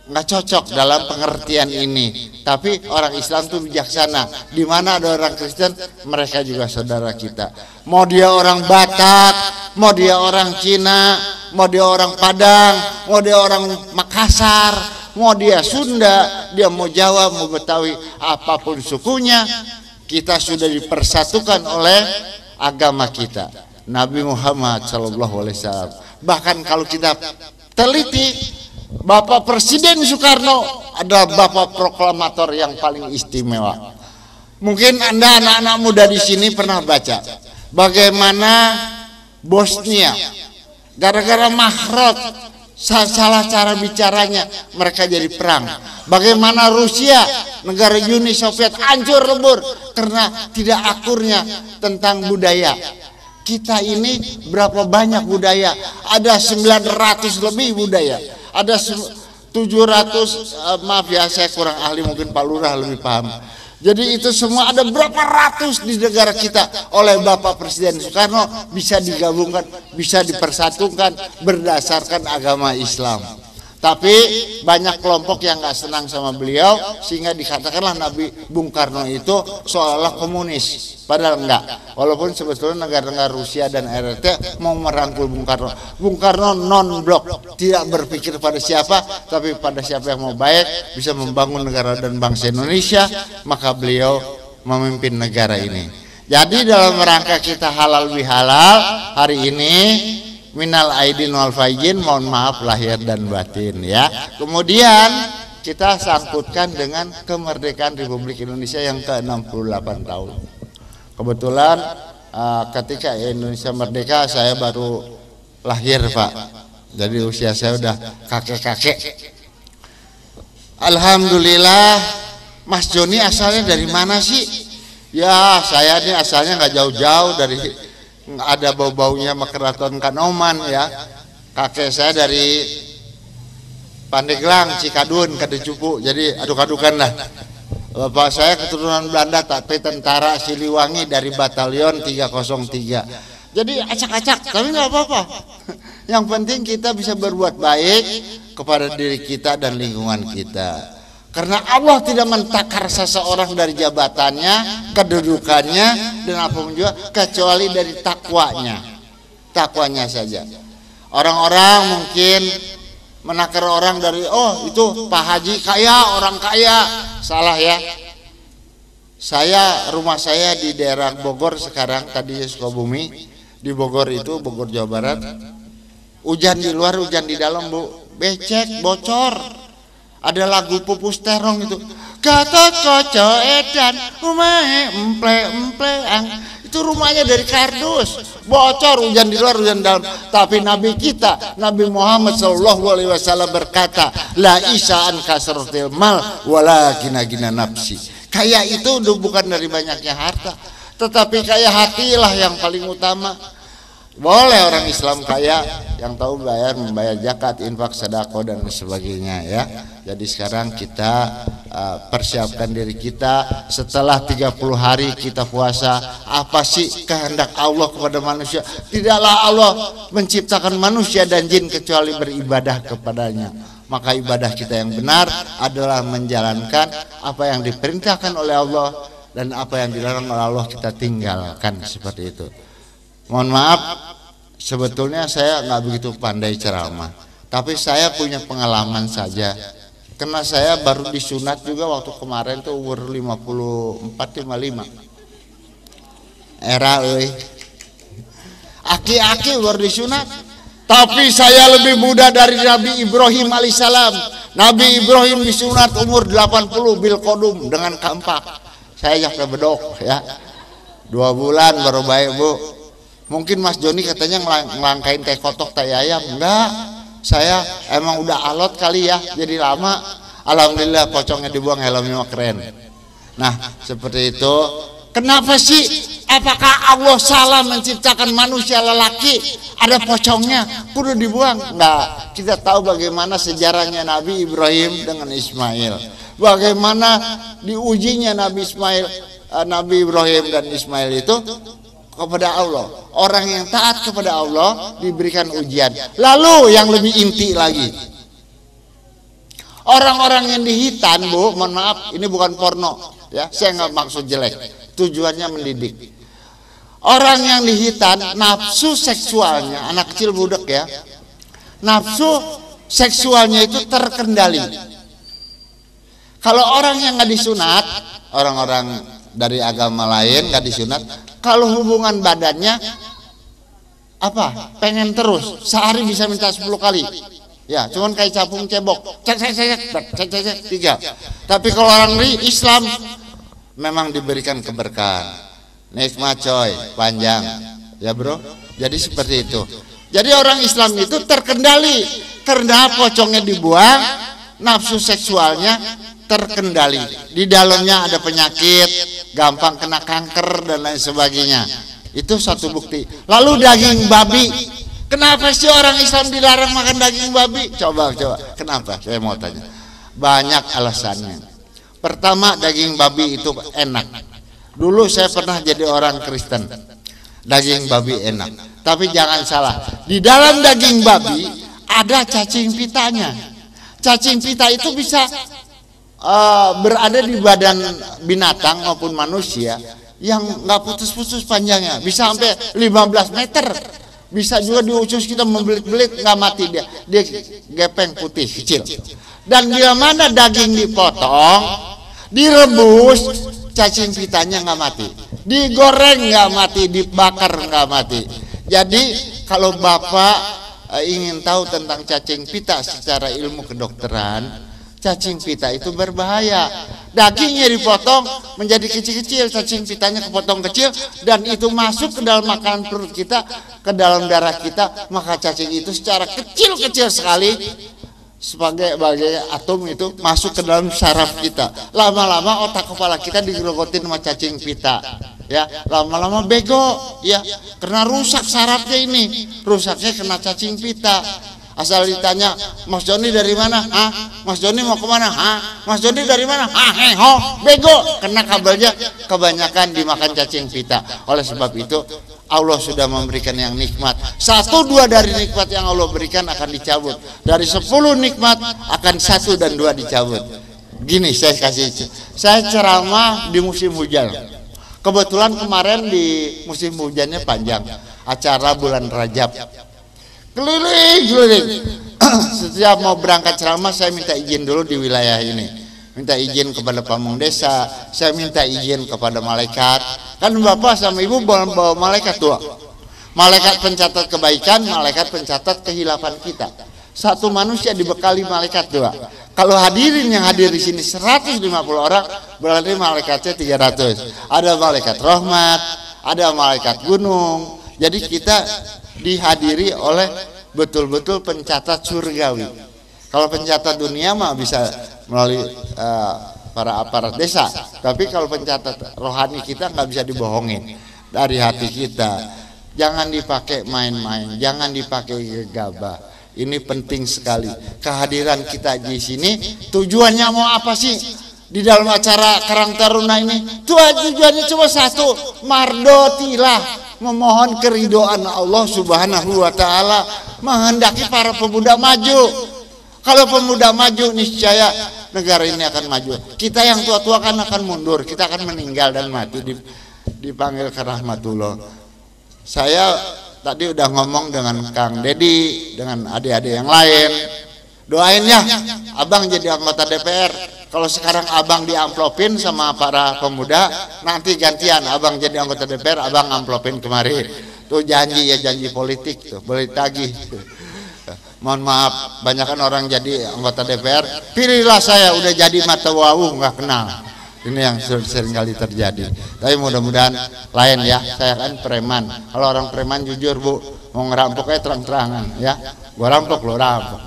nggak cocok dalam pengertian ini. Tapi orang Islam itu bijaksana. Di mana ada orang Kristen, mereka juga saudara kita. Mau dia orang Batak, mau dia orang Cina, mau dia orang Padang, mau dia orang Makassar, mau dia Sunda, dia mau Jawa, mau Betawi, apapun sukunya, kita sudah dipersatukan oleh agama kita, Nabi Muhammad SAW. Bahkan kalau kita teliti, Bapak Presiden Soekarno adalah bapak proklamator yang paling istimewa. Mungkin Anda anak-anak muda di sini pernah baca bagaimana Bosnia gara-gara Mahrod salah cara bicaranya mereka jadi perang. Bagaimana Rusia, negara Uni Soviet, hancur lebur karena tidak akurnya tentang budaya. Kita ini berapa banyak budaya? Ada 900 lebih budaya. Ada 700, maaf ya saya kurang ahli, mungkin Pak Lurah lebih paham. Jadi itu semua ada berapa ratus di negara kita oleh Bapak Presiden Soekarno bisa digabungkan, bisa dipersatukan berdasarkan agama Islam. Tapi banyak kelompok yang nggak senang sama beliau sehingga dikatakanlah Nabi Bung Karno itu seolah-olah komunis. Padahal enggak. Walaupun sebetulnya negara-negara Rusia dan RRT mau merangkul Bung Karno. Bung Karno non-blok, tidak berpikir pada siapa, tapi pada siapa yang mau baik, bisa membangun negara dan bangsa Indonesia, maka beliau memimpin negara ini. Jadi dalam rangka kita halal bihalal hari ini, minal aidin wal faizin, mohon maaf lahir dan batin ya. Kemudian kita sangkutkan dengan kemerdekaan Republik Indonesia yang ke-68 tahun. Kebetulan ketika Indonesia merdeka saya baru lahir Pak. Jadi usia saya udah kakek-kakek. Alhamdulillah. Mas Joni asalnya dari mana sih? Ya saya ini asalnya nggak jauh-jauh dari, ada bau-baunya Keraton Kanoman ya. Kakek saya dari Pandeglang, Cikadun, Kadecupu. Jadi aduk-adukan lah. Bapak saya keturunan Belanda tapi tentara Siliwangi dari batalion 303. Jadi acak-acak, tapi nggak apa-apa. Yang penting kita bisa berbuat baik kepada diri kita dan lingkungan kita. Karena Allah tidak mentakar seseorang dari jabatannya, kedudukannya, dan apapun juga kecuali dari takwanya. Takwanya saja. Orang-orang mungkin menakar orang dari, oh itu Pak Haji kaya, orang kaya. Salah ya. Rumah saya di daerah Bogor sekarang, tadinya Sukabumi. Di Bogor itu, Bogor Jawa Barat. Hujan di luar, hujan di dalam Bu. Becek, bocor. Ada lagu Pupus Terong itu. Gatot Koco Edan, umahe emple-empleang. Itu rumahnya dari kardus. Bocor, hujan di luar, hujan di dalam. Tapi Nabi kita, Nabi Muhammad SAW berkata, la isa'an kasratil mal wala gina-gina nafsi. Kaya itu bukan dari banyaknya harta, tetapi kaya hatilah yang paling utama. Boleh orang Islam kaya yang tahu membayar zakat, infak, sedekah dan sebagainya ya. Jadi sekarang kita persiapkan diri kita setelah 30 hari kita puasa. Apa sih kehendak Allah kepada manusia? Tidaklah Allah menciptakan manusia dan jin kecuali beribadah kepadanya. Maka ibadah kita yang benar adalah menjalankan apa yang diperintahkan oleh Allah dan apa yang dilarang oleh Allah kita tinggalkan, seperti itu. Mohon maaf, sebetulnya saya nggak begitu pandai ceramah, Tapi saya punya pengalaman saja. Karena saya baru disunat juga waktu kemarin tuh umur 54-55. Era euy. Aki-aki baru disunat. Tapi saya lebih muda dari Nabi Ibrahim alaihissalam. Nabi Ibrahim disunat umur 80 bil kodum dengan kampak. Saya jak bedok ya. 2 bulan baru baik Bu. Mungkin Mas Joni katanya ngelangkain kayak kotok tai ayam. Enggak. Saya emang udah alot kali ya, jadi lama. Alhamdulillah pocongnya dibuang, helmnya keren. Nah seperti itu. Kenapa sih? Apakah Allah salah menciptakan manusia lelaki ada pocongnya kudu dibuang? Enggak. Kita tahu bagaimana sejarahnya Nabi Ibrahim dengan Ismail. Bagaimana diujinya Nabi Ibrahim dan Ismail itu kepada Allah. Orang yang taat kepada Allah diberikan ujian. Lalu yang lebih inti lagi, orang-orang yang di hitan, Bu, mohon maaf, ini bukan porno ya, saya nggak maksud jelek, tujuannya mendidik. Orang yang di hitan, nafsu seksualnya, anak kecil budak ya, nafsu seksualnya itu terkendali. Kalau orang yang nggak disunat, orang-orang dari agama lain nggak disunat, kalau hubungan badannya apa? Pengen terus, sehari bisa minta 10 kali. Ya, cuman kayak capung cebok, cek 3. Tapi kalau orang Islam memang diberikan keberkahan, nikmat coy, panjang, ya bro. Jadi seperti itu. Jadi orang Islam itu terkendali karena pocongnya dibuang, nafsu seksualnya terkendali. Di dalamnya ada penyakit, gampang kena kanker dan lain sebagainya. Itu satu bukti. Lalu daging babi. Kenapa sih orang Islam dilarang makan daging babi? Coba. Kenapa? Saya mau tanya. Banyak alasannya. Pertama, daging babi itu enak. Dulu saya pernah jadi orang Kristen. Daging babi enak. Tapi jangan salah. Di dalam daging babi ada cacing pitanya. Cacing pita itu bisa berada di badan binatang maupun manusia yang nggak putus-putus panjangnya, bisa sampai 15 meter, bisa juga di usus kita membelit-belit nggak mati dia gepeng putih kecil. Dan bila mana daging dipotong, direbus, cacing pitanya nggak mati, digoreng nggak mati, dibakar nggak mati. Jadi kalau Bapak ingin tahu tentang cacing pita secara ilmu kedokteran, cacing pita itu berbahaya. Dagingnya dipotong menjadi kecil-kecil, cacing pitanya kepotong kecil, dan itu masuk ke dalam makanan perut kita, ke dalam darah kita, maka cacing itu secara kecil-kecil sekali sebagai atom itu masuk ke dalam saraf kita. Lama-lama otak kepala kita digerogotin sama cacing pita. Ya, lama-lama bego ya, karena rusak sarafnya ini, rusaknya kena cacing pita. Asal ditanya, Mas Joni dari mana? Mas Joni mau kemana? Mas Joni dari mana? Bego, kena kabelnya kebanyakan dimakan cacing pita. Oleh sebab itu Allah sudah memberikan yang nikmat. 1-2 dari nikmat yang Allah berikan akan dicabut. Dari 10 nikmat akan 1 dan 2 dicabut. Gini saya ceramah di musim hujan. Kebetulan kemarin di musim hujannya panjang, acara bulan Rajab. Keliling. Setiap mau berangkat ceramah saya minta izin dulu di wilayah ini. Minta izin kepada pamong desa, saya minta izin kepada malaikat. Kan Bapak sama Ibu bawa malaikat tua. Malaikat pencatat kebaikan, malaikat pencatat kehilapan kita. Satu manusia dibekali malaikat tua. Kalau hadirin yang hadir di sini 150 orang, berarti malaikatnya 300. Ada malaikat rahmat, ada malaikat gunung. Jadi kita dihadiri oleh betul-betul pencatat surgawi. Kalau pencatat dunia mah bisa melalui para aparat desa, tapi kalau pencatat rohani kita nggak bisa dibohongin dari hati kita. Jangan dipakai main-main, jangan dipakai gegabah. Ini penting sekali. Kehadiran kita di sini tujuannya mau apa sih? Di dalam acara Karang Taruna ini tujuannya cuma satu, mardotilah, memohon keridhaan Allah Subhanahu wa taala, menghendaki para pemuda maju. Kalau pemuda maju, niscaya negara ini akan maju. Kita yang tua-tua kan akan mundur, kita akan meninggal dan mati dipanggil ke rahmatullah. Saya tadi udah ngomong dengan Kang Dedi, dengan adik-adik yang lain. Doain ya abang jadi anggota DPR. Kalau sekarang abang diamplopin sama para pemuda, nanti gantian abang jadi anggota DPR, abang amplopin kemari. Tuh janji ya, janji politik tuh, boleh tagih. Mohon maaf, banyak kan orang jadi anggota DPR, pilihlah saya, udah jadi mata wau nggak kenal. Ini yang sering kali terjadi. Tapi mudah-mudahan lain ya. Saya kan preman. Kalau orang preman jujur bu, mau ngerampoknya terang-terangan ya. Gua rampok lo rampok.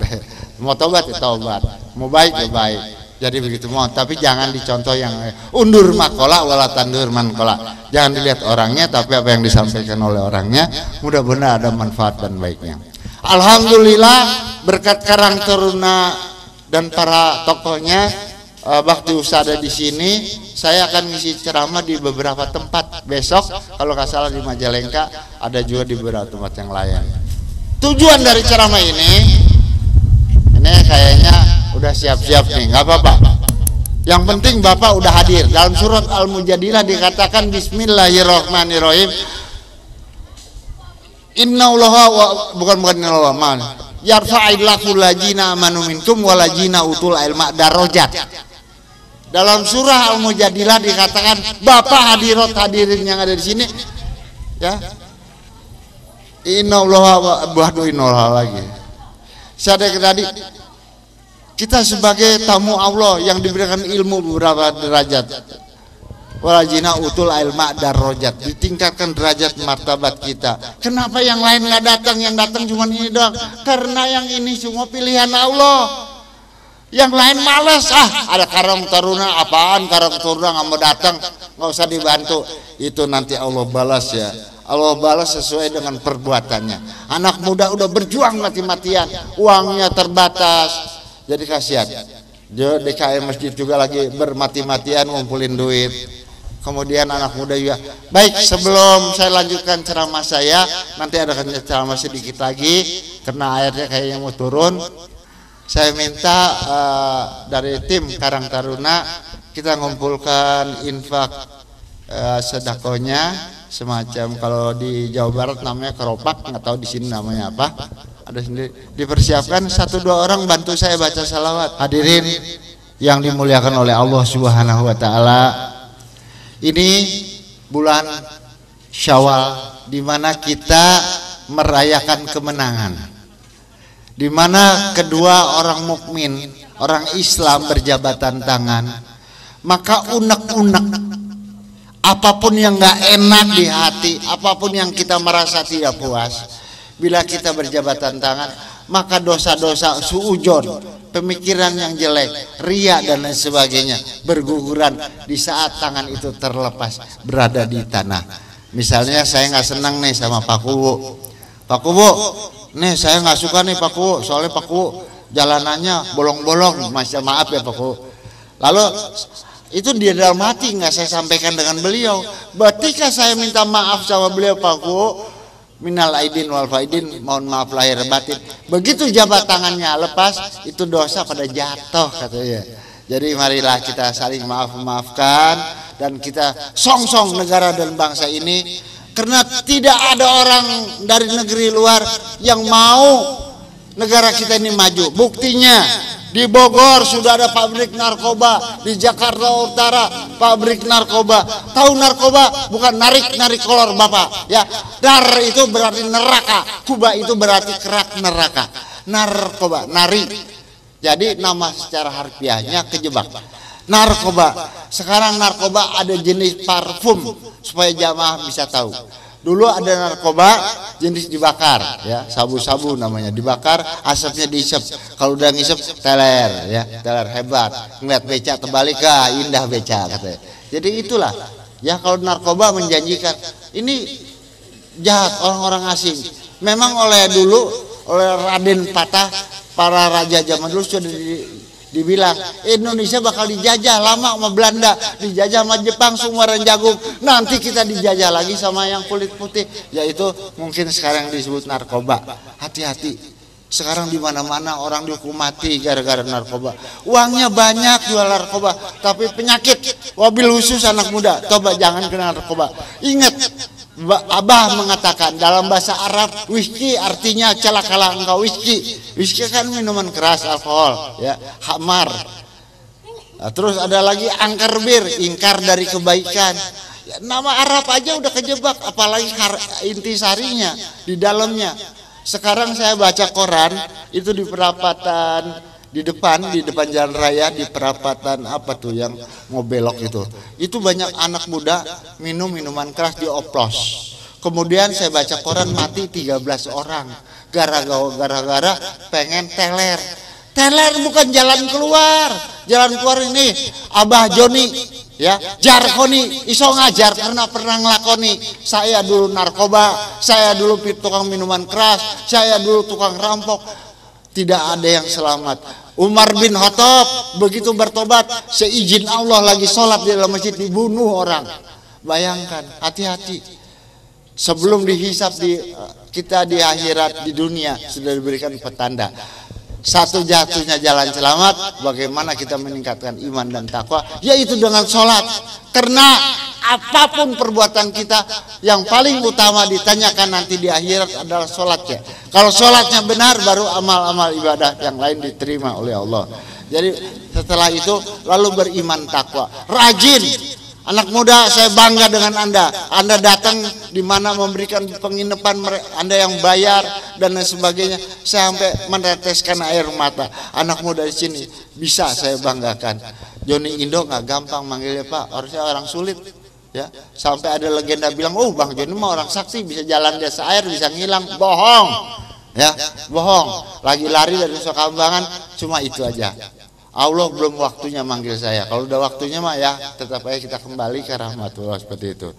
Mau tobat ya tobat, mau baik ya baik. Jadi begitu mau. Tapi jangan dicontoh yang undur makola wala tandur mankola. Jangan dilihat orangnya, tapi apa yang disampaikan oleh orangnya. Mudah-mudahan ada manfaat dan baiknya. Alhamdulillah berkat Karang Taruna dan para tokohnya, Bakti Usaha ada di sini. Saya akan ngisi ceramah di beberapa tempat besok. Kalau nggak salah di Majalengka, ada juga di beberapa tempat yang lain. Tujuan dari ceramah ini kayaknya udah siap-siap nih, nggak apa-apa. Yang penting Bapak udah hadir. Dalam surat Al-Mujadilah dikatakan Bismillahirrahmanirrahim. Innallaha bukan innallaha yarfa'illahu ladzina amanu minkum waladzina utul ilma darajat. Dalam surah Al-Mujadilah dikatakan Bapak hadirin yang ada di sini ya. Innallaha innallaha lagi. Saya tadi kita sebagai tamu Allah yang diberikan ilmu beberapa derajat. Waladzina utul ilma darajat, ditingkatkan derajat martabat kita. Kenapa yang lain nggak datang, yang datang cuma ini doang? Karena yang ini semua pilihan Allah. Yang lain malas, ada Karang Taruna, apaan Karang Taruna nggak mau datang, nggak usah dibantu. Itu nanti Allah balas ya. Allah balas sesuai dengan perbuatannya. Anak muda udah berjuang mati-matian, uangnya terbatas, jadi kasihan. DKM masjid juga lagi bermati-matian ngumpulin duit. Kemudian anak muda juga. Baik, sebelum saya lanjutkan ceramah saya, nanti ada ceramah sedikit lagi karena airnya kayaknya mau turun. Saya minta dari tim Karang Taruna kita ngumpulkan infak sedakonya, semacam kalau di Jawa Barat namanya keropak, nggak tahu di sini namanya apa. Ada sendiri. Dipersiapkan 1-2 orang bantu saya baca salawat. Hadirin yang dimuliakan oleh Allah Subhanahu wa taala. Ini bulan Syawal di mana kita merayakan kemenangan. Di mana kedua orang mukmin, orang Islam berjabatan tangan. Maka unek-unek apapun yang nggak enak di hati, apapun yang kita merasa tidak puas, bila kita berjabatan tangan, maka dosa-dosa suujon, pemikiran yang jelek, ria dan lain sebagainya berguguran di saat tangan itu terlepas berada di tanah. Misalnya saya nggak senang nih sama Pak Kuwu, Pak Kuwu, nih saya nggak suka nih Pak Kuwu, soalnya Pak Kuwu jalanannya bolong-bolong, maaf ya Pak Kuwu. Lalu itu dia dalam hati nggak saya sampaikan dengan beliau. Ketika saya minta maaf sama beliau, Pak Kuwu, minal aidin wal faidin, mohon maaf lahir batin. Begitu jabat tangannya lepas, itu dosa pada jatuh katanya. Jadi marilah kita saling maafkan dan kita songsong negara dan bangsa ini, karena tidak ada orang dari negeri luar yang mau negara kita ini maju. Buktinya di Bogor sudah ada pabrik narkoba, di Jakarta Utara pabrik narkoba. Tahu narkoba bukan narik kolor Bapak ya. Dar itu berarti neraka, kuba itu berarti kerak neraka. Narkoba, nari. Jadi nama secara harfiahnya kejebak. Narkoba. Sekarang narkoba ada jenis parfum supaya jamaah bisa tahu. Dulu ada narkoba jenis dibakar ya, sabu-sabu namanya, dibakar asapnya diisep. Kalau udah ngisep teler ya, teler hebat. Ngeliat beca terbalik, indah beca katanya. Jadi itulah ya, kalau narkoba menjanjikan. Ini jahat orang-orang asing. Memang oleh dulu oleh Raden Patah, para raja zaman dulu sudah dibilang Indonesia bakal dijajah lama sama Belanda, dijajah sama Jepang, Sumuran Jagung, nanti kita dijajah lagi sama yang kulit putih, yaitu mungkin sekarang disebut narkoba. Hati-hati, sekarang di mana-mana orang dihukum mati gara-gara narkoba. Uangnya banyak jual narkoba, tapi penyakit. Wabil khusus anak muda, coba jangan kena narkoba. Ingat, Abah mengatakan dalam bahasa Arab whisky artinya celakalah engkau whisky. Whisky kan minuman keras, alkohol, ya, khamar. Nah, terus ada lagi angkar bir, ingkar dari kebaikan. Ya, nama Arab aja udah kejebak, apalagi intisarinya di dalamnya. Sekarang saya baca koran itu di perapatan di depan jalan raya, di perapatan apa tuh yang mau belok itu banyak anak muda minum minuman keras dioplos. Kemudian saya baca koran mati 13 orang gara-gara pengen teler bukan jalan keluar ini Abah Joni ya jarkoni iso ngajar karena pernah ngelakoni. Saya dulu narkoba, saya dulu tukang minuman keras, saya dulu tukang rampok. Tidak ada yang selamat. Umar bin Khattab begitu bertobat, seizin Allah lagi sholat di dalam masjid dibunuh orang. Bayangkan, hati-hati. Sebelum dihisap kita di akhirat di dunia sudah diberikan petanda. Satu jatuhnya jalan selamat, bagaimana kita meningkatkan iman dan takwa, yaitu dengan sholat. Karena apapun perbuatan kita, yang paling utama ditanyakan nanti di akhirat adalah sholatnya. Kalau sholatnya benar, baru amal-amal ibadah yang lain diterima oleh Allah. Jadi setelah itu lalu beriman takwa, rajin. Anak muda, saya bangga dengan Anda. Anda datang di mana memberikan penginapan, Anda yang bayar dan lain sebagainya, sampai meneteskan air mata. Anak muda di sini bisa saya banggakan. Joni Indo nggak gampang manggilnya Pak, harusnya orang sulit. Ya, sampai ada legenda bilang, oh Bang Joni mah orang sakti, bisa jalan di atas air, bisa ngilang. Bohong, ya, bohong. Lagi lari dari Nusa Kambangan, cuma itu aja. Allah belum waktunya manggil saya. Kalau udah waktunya mah ya tetap aja kita kembali ke rahmatullah seperti itu.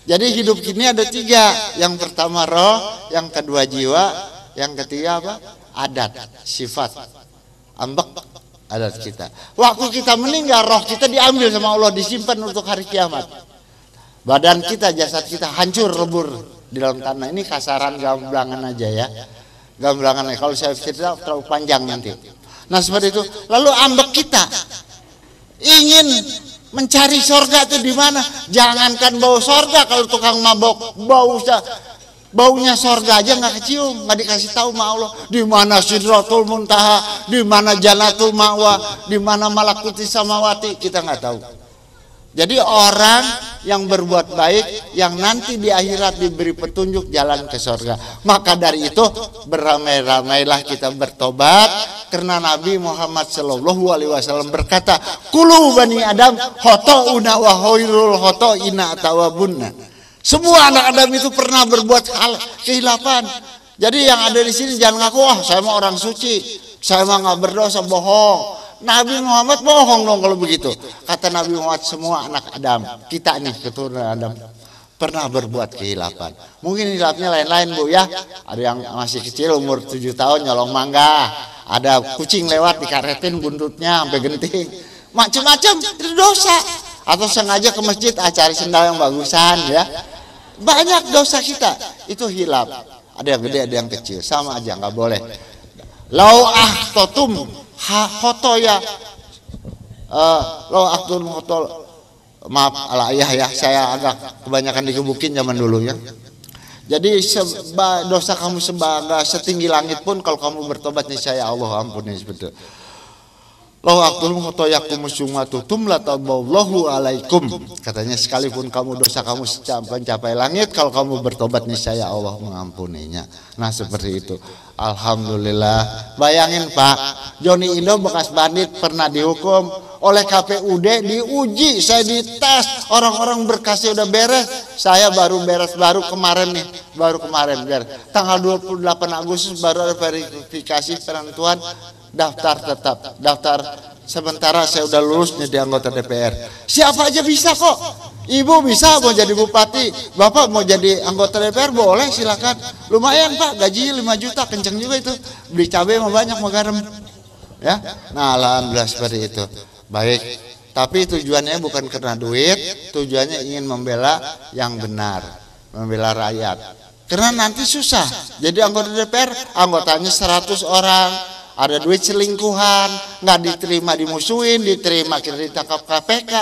Jadi hidup ini ada 3. Yang pertama roh, yang kedua jiwa, yang ketiga apa? Adat, sifat, ambek adat kita. Waktu kita meninggal, roh kita diambil sama Allah, disimpan untuk hari kiamat. Badan kita, jasad kita hancur lebur di dalam tanah. Ini kasaran gamblangan aja ya. Gamblangan. Kalau saya cerita terlalu panjang nanti. Nah seperti itu. Lalu ambek kita ingin mencari sorga itu di mana? Jangankan bau sorga, kalau tukang mabok baunya sorga aja nggak kecium, nggak dikasih tahu sama Allah. Di mana Sidratul Muntaha, di mana Jannatul Ma'wa, di mana Malakuti Samawati, kita nggak tahu. Jadi orang yang berbuat baik yang nanti di akhirat diberi petunjuk jalan ke surga. Maka dari itu beramai-ramailah kita bertobat, karena Nabi Muhammad SAW berkata, "Kulu bani Adam khotouna wa khairul khotoina tawabunna." Semua anak Adam itu pernah berbuat hal kehilapan. Jadi yang ada di sini jangan ngaku, "Wah, saya mah orang suci, saya mah nggak berdosa," bohong. Nabi Muhammad bohong dong kalau begitu. Kata Nabi Muhammad, semua anak Adam, kita nih keturunan Adam, pernah berbuat kehilapan. Mungkin hilapnya lain-lain Bu ya. Ada yang masih kecil umur 7 tahun nyolong mangga, ada kucing lewat dikaretin buntutnya sampai genting, macam-macam itu dosa. Atau sengaja ke masjid cari sendal yang bagusan ya. Banyak dosa kita itu hilap. Ada yang gede, ada yang kecil, sama aja nggak boleh. Lau ahtotum khoto ya, lau ahtotum khoto, maaf ala ayah ya, saya agak kebanyakan dikebukin zaman dulu ya. Jadi dosa kamu setinggi langit pun kalau kamu bertobat nih saya Allah ampuni seperti itu. Lau ahtotum khoto yakum sumatutum lataballahu alaikum. Katanya sekalipun dosa kamu mencapai langit, kalau kamu bertobat nih saya Allah mengampuninya. Nah seperti itu. Alhamdulillah. Bayangin Pak, Joni Indo bekas bandit pernah dihukum oleh KPUD, diuji, saya dites, orang-orang berkasnya udah beres, saya baru kemarin beres. Tanggal 28 Agustus baru ada verifikasi penentuan daftar tetap, daftar sementara saya udah lulus jadi anggota DPR. Siapa aja bisa kok. Ibu bisa mau jadi bupati, bapak mau jadi anggota DPR boleh silakan. Lumayan Pak, gajinya 5 juta, kenceng juga itu. Beli cabai mau banyak, mau garam. Ya. Nah, alhamdulillah seperti itu. Baik. Tapi tujuannya bukan karena duit, tujuannya ingin membela yang benar, membela rakyat. Karena nanti susah. Jadi anggota DPR, anggotanya 100 orang, ada duit selingkuhan, nggak diterima dimusuhin, diterima kita ditangkap KPK.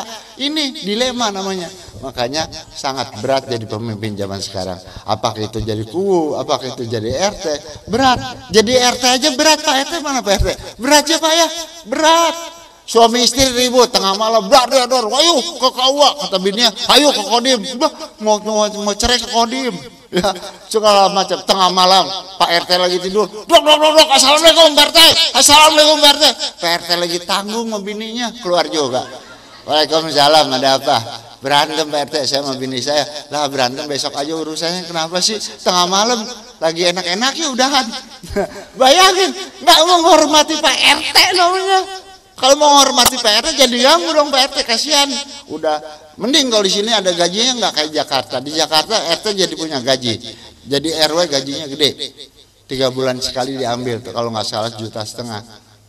Ini dilema namanya. Makanya sangat berat jadi pemimpin zaman sekarang. Apakah itu jadi kubu, apakah itu jadi RT, berat. Jadi RT aja berat, Pak RT mana Pak RT? Berat ya Pak ya, berat. Suami istri ribut tengah malam, ayo ke KUA, kata bininya, ayo ke Kodim, mau cerai ke Kodim. Ya, segala macam tengah malam Pak RT lagi tidur, dok, assalamualaikum Pak RT, assalamualaikum Pak RT. Pak RT lagi tanggung sama bininya, keluar juga. Waalaikumsalam, ada apa? Berantem Pak RT, saya sama bini saya. Lah berantem besok aja urusannya, kenapa sih? Tengah malam lagi enak-enaknya udahan. Bayangin, nggak menghormati Pak RT namanya. Kalau mau menghormati Pak RT jadi ganggu dong Pak RT, kasihan. Udah mending kalau di sini ada gajinya nggak kayak Jakarta. Di Jakarta RT jadi punya gaji. Jadi RW gajinya gede. 3 bulan sekali diambil tuh kalau nggak salah 1,5 juta.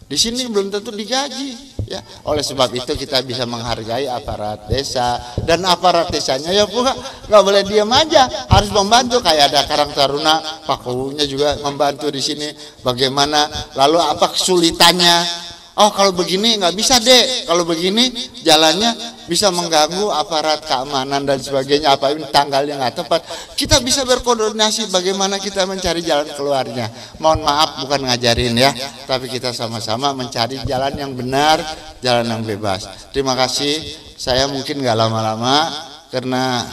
Di sini belum tentu digaji, ya. Oleh sebab itu kita bisa menghargai aparat desa, dan aparat desanya ya pula nggak boleh diam aja, harus membantu. Kayak ada Karang Taruna, Pak Kuhunya juga membantu di sini. Bagaimana? Lalu apa kesulitannya? Oh kalau begini nggak bisa deh, kalau begini jalannya bisa mengganggu aparat keamanan dan sebagainya, apa ini tanggalnya nggak tepat. Kita bisa berkoordinasi bagaimana kita mencari jalan keluarnya. Mohon maaf bukan ngajarin ya, tapi kita sama-sama mencari jalan yang benar, jalan yang bebas. Terima kasih, saya mungkin nggak lama-lama karena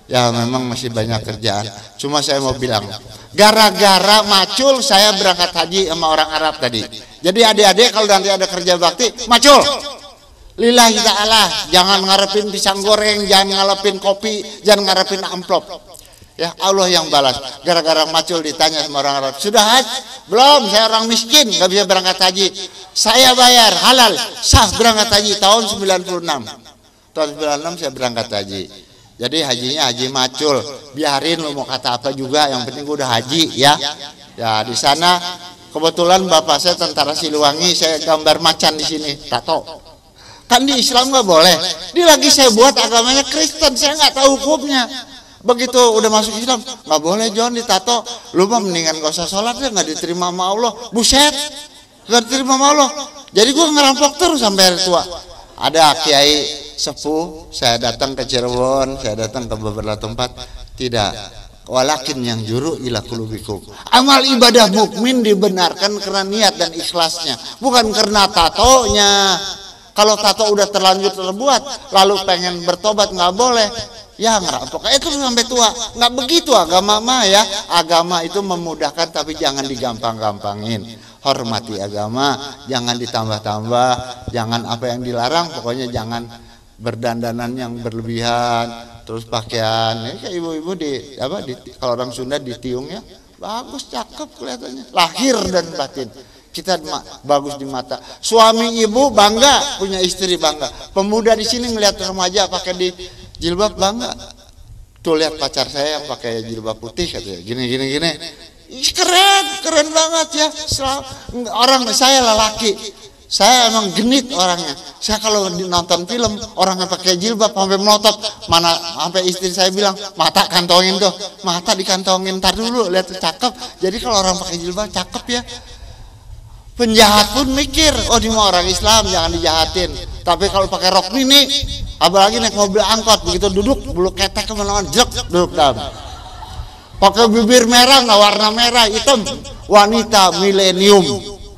ya memang masih banyak kerjaan. Cuma saya mau bilang, gara-gara macul saya berangkat haji sama orang Arab tadi. Jadi adik-adik kalau nanti ada kerja bakti, macul. Lillahi ta'ala, jangan ngarepin pisang goreng, jangan ngarepin kopi, jangan ngarepin amplop. Ya Allah yang balas. Gara-gara macul ditanya sama orang Arab, sudah haji? Belum, saya orang miskin, nggak bisa berangkat haji. Saya bayar, halal, sah berangkat haji tahun 96. Tahun 96 saya berangkat haji. Jadi hajinya haji macul, biarin lu mau kata apa juga, yang penting gua udah haji ya. Ya di sana kebetulan bapak saya tentara Siliwangi, saya gambar macan di sini, tato. Kan di Islam nggak boleh. Dia lagi saya buat agamanya Kristen, saya nggak tahu hukumnya. Begitu udah masuk Islam, nggak boleh John ditato. Lu mah mendingan gak usah sholat ya, nggak diterima sama Allah. Buset, nggak diterima sama Allah. Jadi gua ngerampok terus sampai hari tua. Ada kiai sepuh, saya datang ke Cirebon, saya datang ke beberapa tempat, tidak. Walakin yang juru ila qulubikum. Amal ibadah mukmin dibenarkan karena niat dan ikhlasnya, bukan karena tatonya. Kalau tato udah terlanjur terbuat, lalu pengen bertobat nggak boleh. Ya ngerampok itu sampai tua. Nggak begitu agama mah ya. Agama itu memudahkan tapi jangan digampang-gampangin. Hormati agama, jangan ditambah-tambah, jangan apa yang dilarang, pokoknya jangan berdandanan yang berlebihan. Terus pakaian, ya kayak ibu-ibu kalau orang Sunda ditiung ya, bagus, cakep kelihatannya, lahir dan batin. Kita bagus di mata. Suami ibu bangga punya istri, bangga. Pemuda di sini ngelihat remaja pakai di jilbab bangga. Tuh lihat pacar saya yang pakai jilbab putih katanya, gini. Keren banget ya. Orang saya lelaki. Saya emang genit orangnya. Saya kalau nonton film orang yang pakai jilbab sampai melotot, mana sampai istri saya bilang, mata kantongin tuh, mata dikantongin, ntar dulu lihat cakep. Jadi kalau orang pakai jilbab cakep ya. Penjahat pun mikir, oh dia mau orang Islam jangan dijahatin. Tapi kalau pakai rok mini, apalagi naik mobil angkot, begitu duduk bulu ketek kemana-mana, jek duduk dalam. Pakai bibir merah, nggak warna merah, hitam, wanita milenium,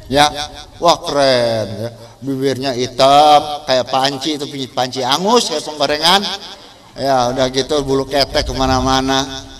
ya. Wah keren ya, bibirnya hitam kayak panci, itu panci angus kayak penggorengan ya, udah gitu bulu ketek kemana-mana.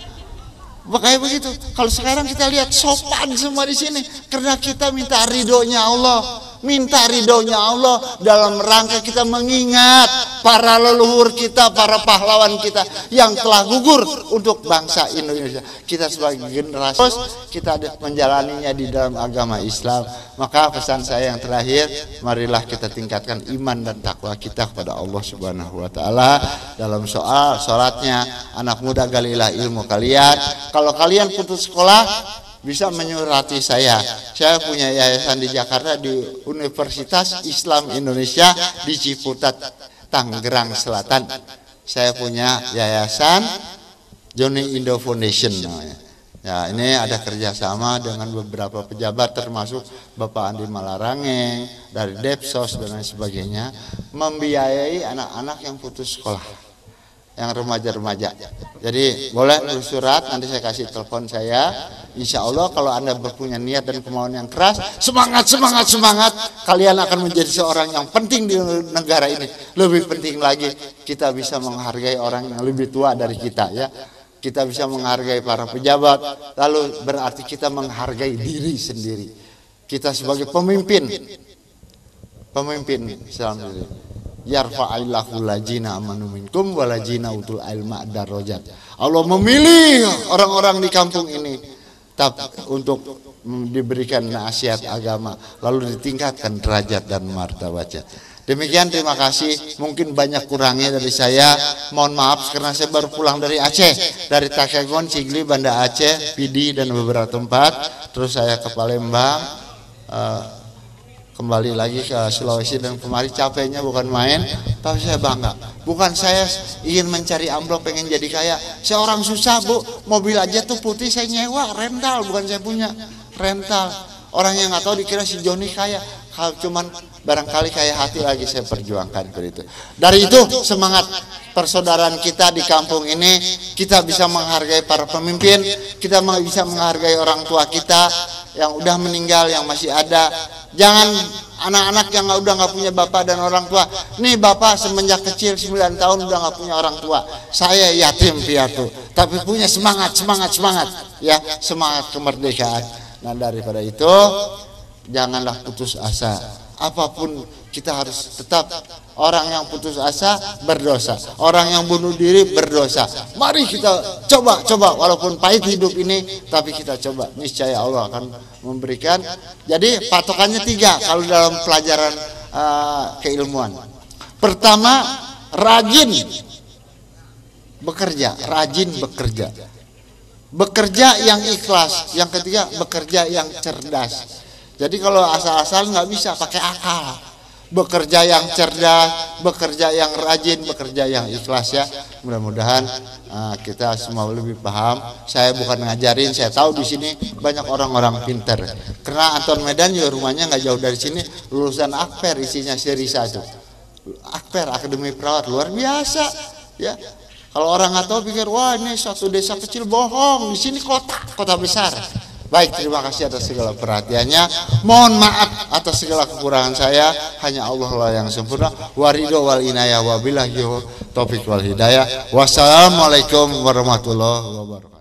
Kayak begitu. Kalau sekarang kita lihat sopan semua di sini karena kita minta ridhonya Allah, minta ridhonya Allah dalam rangka kita mengingat para leluhur kita, para pahlawan kita yang telah gugur untuk bangsa Indonesia. Kita sebagai generasi kita menjalaninya di dalam agama Islam. Maka pesan saya yang terakhir, marilah kita tingkatkan iman dan takwa kita kepada Allah Subhanahu wa taala dalam soal salatnya. Anak muda galilah ilmu kalian. Kalau kalian putus sekolah bisa menyurati saya. Saya punya yayasan di Jakarta di Universitas Islam Indonesia di Ciputat, Tangerang Selatan. Saya punya yayasan Johnny Indo Foundation namanya. Ya, ini ada kerjasama dengan beberapa pejabat termasuk Bapak Andi Malarangeng dari Depsos dan lain sebagainya, membiayai anak-anak yang putus sekolah, yang remaja-remaja. Jadi boleh nulis surat, nanti saya kasih telepon saya. Insya Allah kalau Anda berpunya niat dan kemauan yang keras, semangat, kalian akan menjadi seorang yang penting di negara ini. Lebih penting lagi, kita bisa menghargai orang yang lebih tua dari kita, ya. Kita bisa menghargai para pejabat, lalu berarti kita menghargai diri sendiri. Kita sebagai pemimpin salam diri. Yarfa'illahu lajina amanu minkum walajina utul ilma darajat. Allah memilih orang-orang di kampung ini untuk diberikan nasihat agama, lalu ditingkatkan derajat dan martabatnya. Demikian, terima kasih. Mungkin banyak kurangnya dari saya, mohon maaf karena saya baru pulang dari Aceh, dari Takengon, Sigli, Banda Aceh, Pidi dan beberapa tempat. Terus saya ke Palembang, kembali lagi ke Sulawesi, dan kemari capeknya bukan main, tapi saya bangga. Bukan saya ingin mencari amplop pengen jadi kaya, saya orang susah Bu, mobil aja tuh putih saya nyewa, rental, bukan saya punya, rental. Orang yang nggak tahu dikira si Joni kaya, cuman barangkali kayak hati lagi saya perjuangkan itu. Dari itu semangat persaudaraan kita di kampung ini, kita bisa menghargai para pemimpin, kita bisa menghargai orang tua kita yang udah meninggal, yang masih ada. Jangan anak-anak yang udah nggak punya bapak dan orang tua. Nih bapak semenjak kecil 9 tahun udah nggak punya orang tua. Saya yatim piatu, tapi punya semangat ya, semangat kemerdekaan. Nah daripada itu janganlah putus asa. Apapun kita harus tetap, orang yang putus asa berdosa, orang yang bunuh diri berdosa. Mari kita coba walaupun pahit hidup ini, tapi kita coba, niscaya Allah akan memberikan. Jadi patokannya 3 kalau dalam pelajaran keilmuan. Pertama, rajin bekerja yang ikhlas. Yang ketiga, bekerja yang cerdas. Jadi kalau asal-asal nggak bisa, pakai akal. Bekerja yang cerdas, bekerja yang rajin, bekerja yang ikhlas, ya. Mudah-mudahan kita semua lebih paham. Saya bukan ngajarin, saya tahu di sini banyak orang-orang pintar. Karena Anton Medan juga rumahnya nggak jauh dari sini, lulusan Akper, isinya Serisa itu. Akper, Akademi Perawat, luar biasa, ya. Kalau orang nggak tahu pikir, wah ini suatu desa kecil, bohong. Di sini kota besar. Baik, terima kasih atas segala perhatiannya. Mohon maaf atas segala kekurangan saya. Hanya Allah lah yang sempurna. Waridho wal inayah wabillahi taufiq wal hidayah. Wassalamualaikum warahmatullahi wabarakatuh.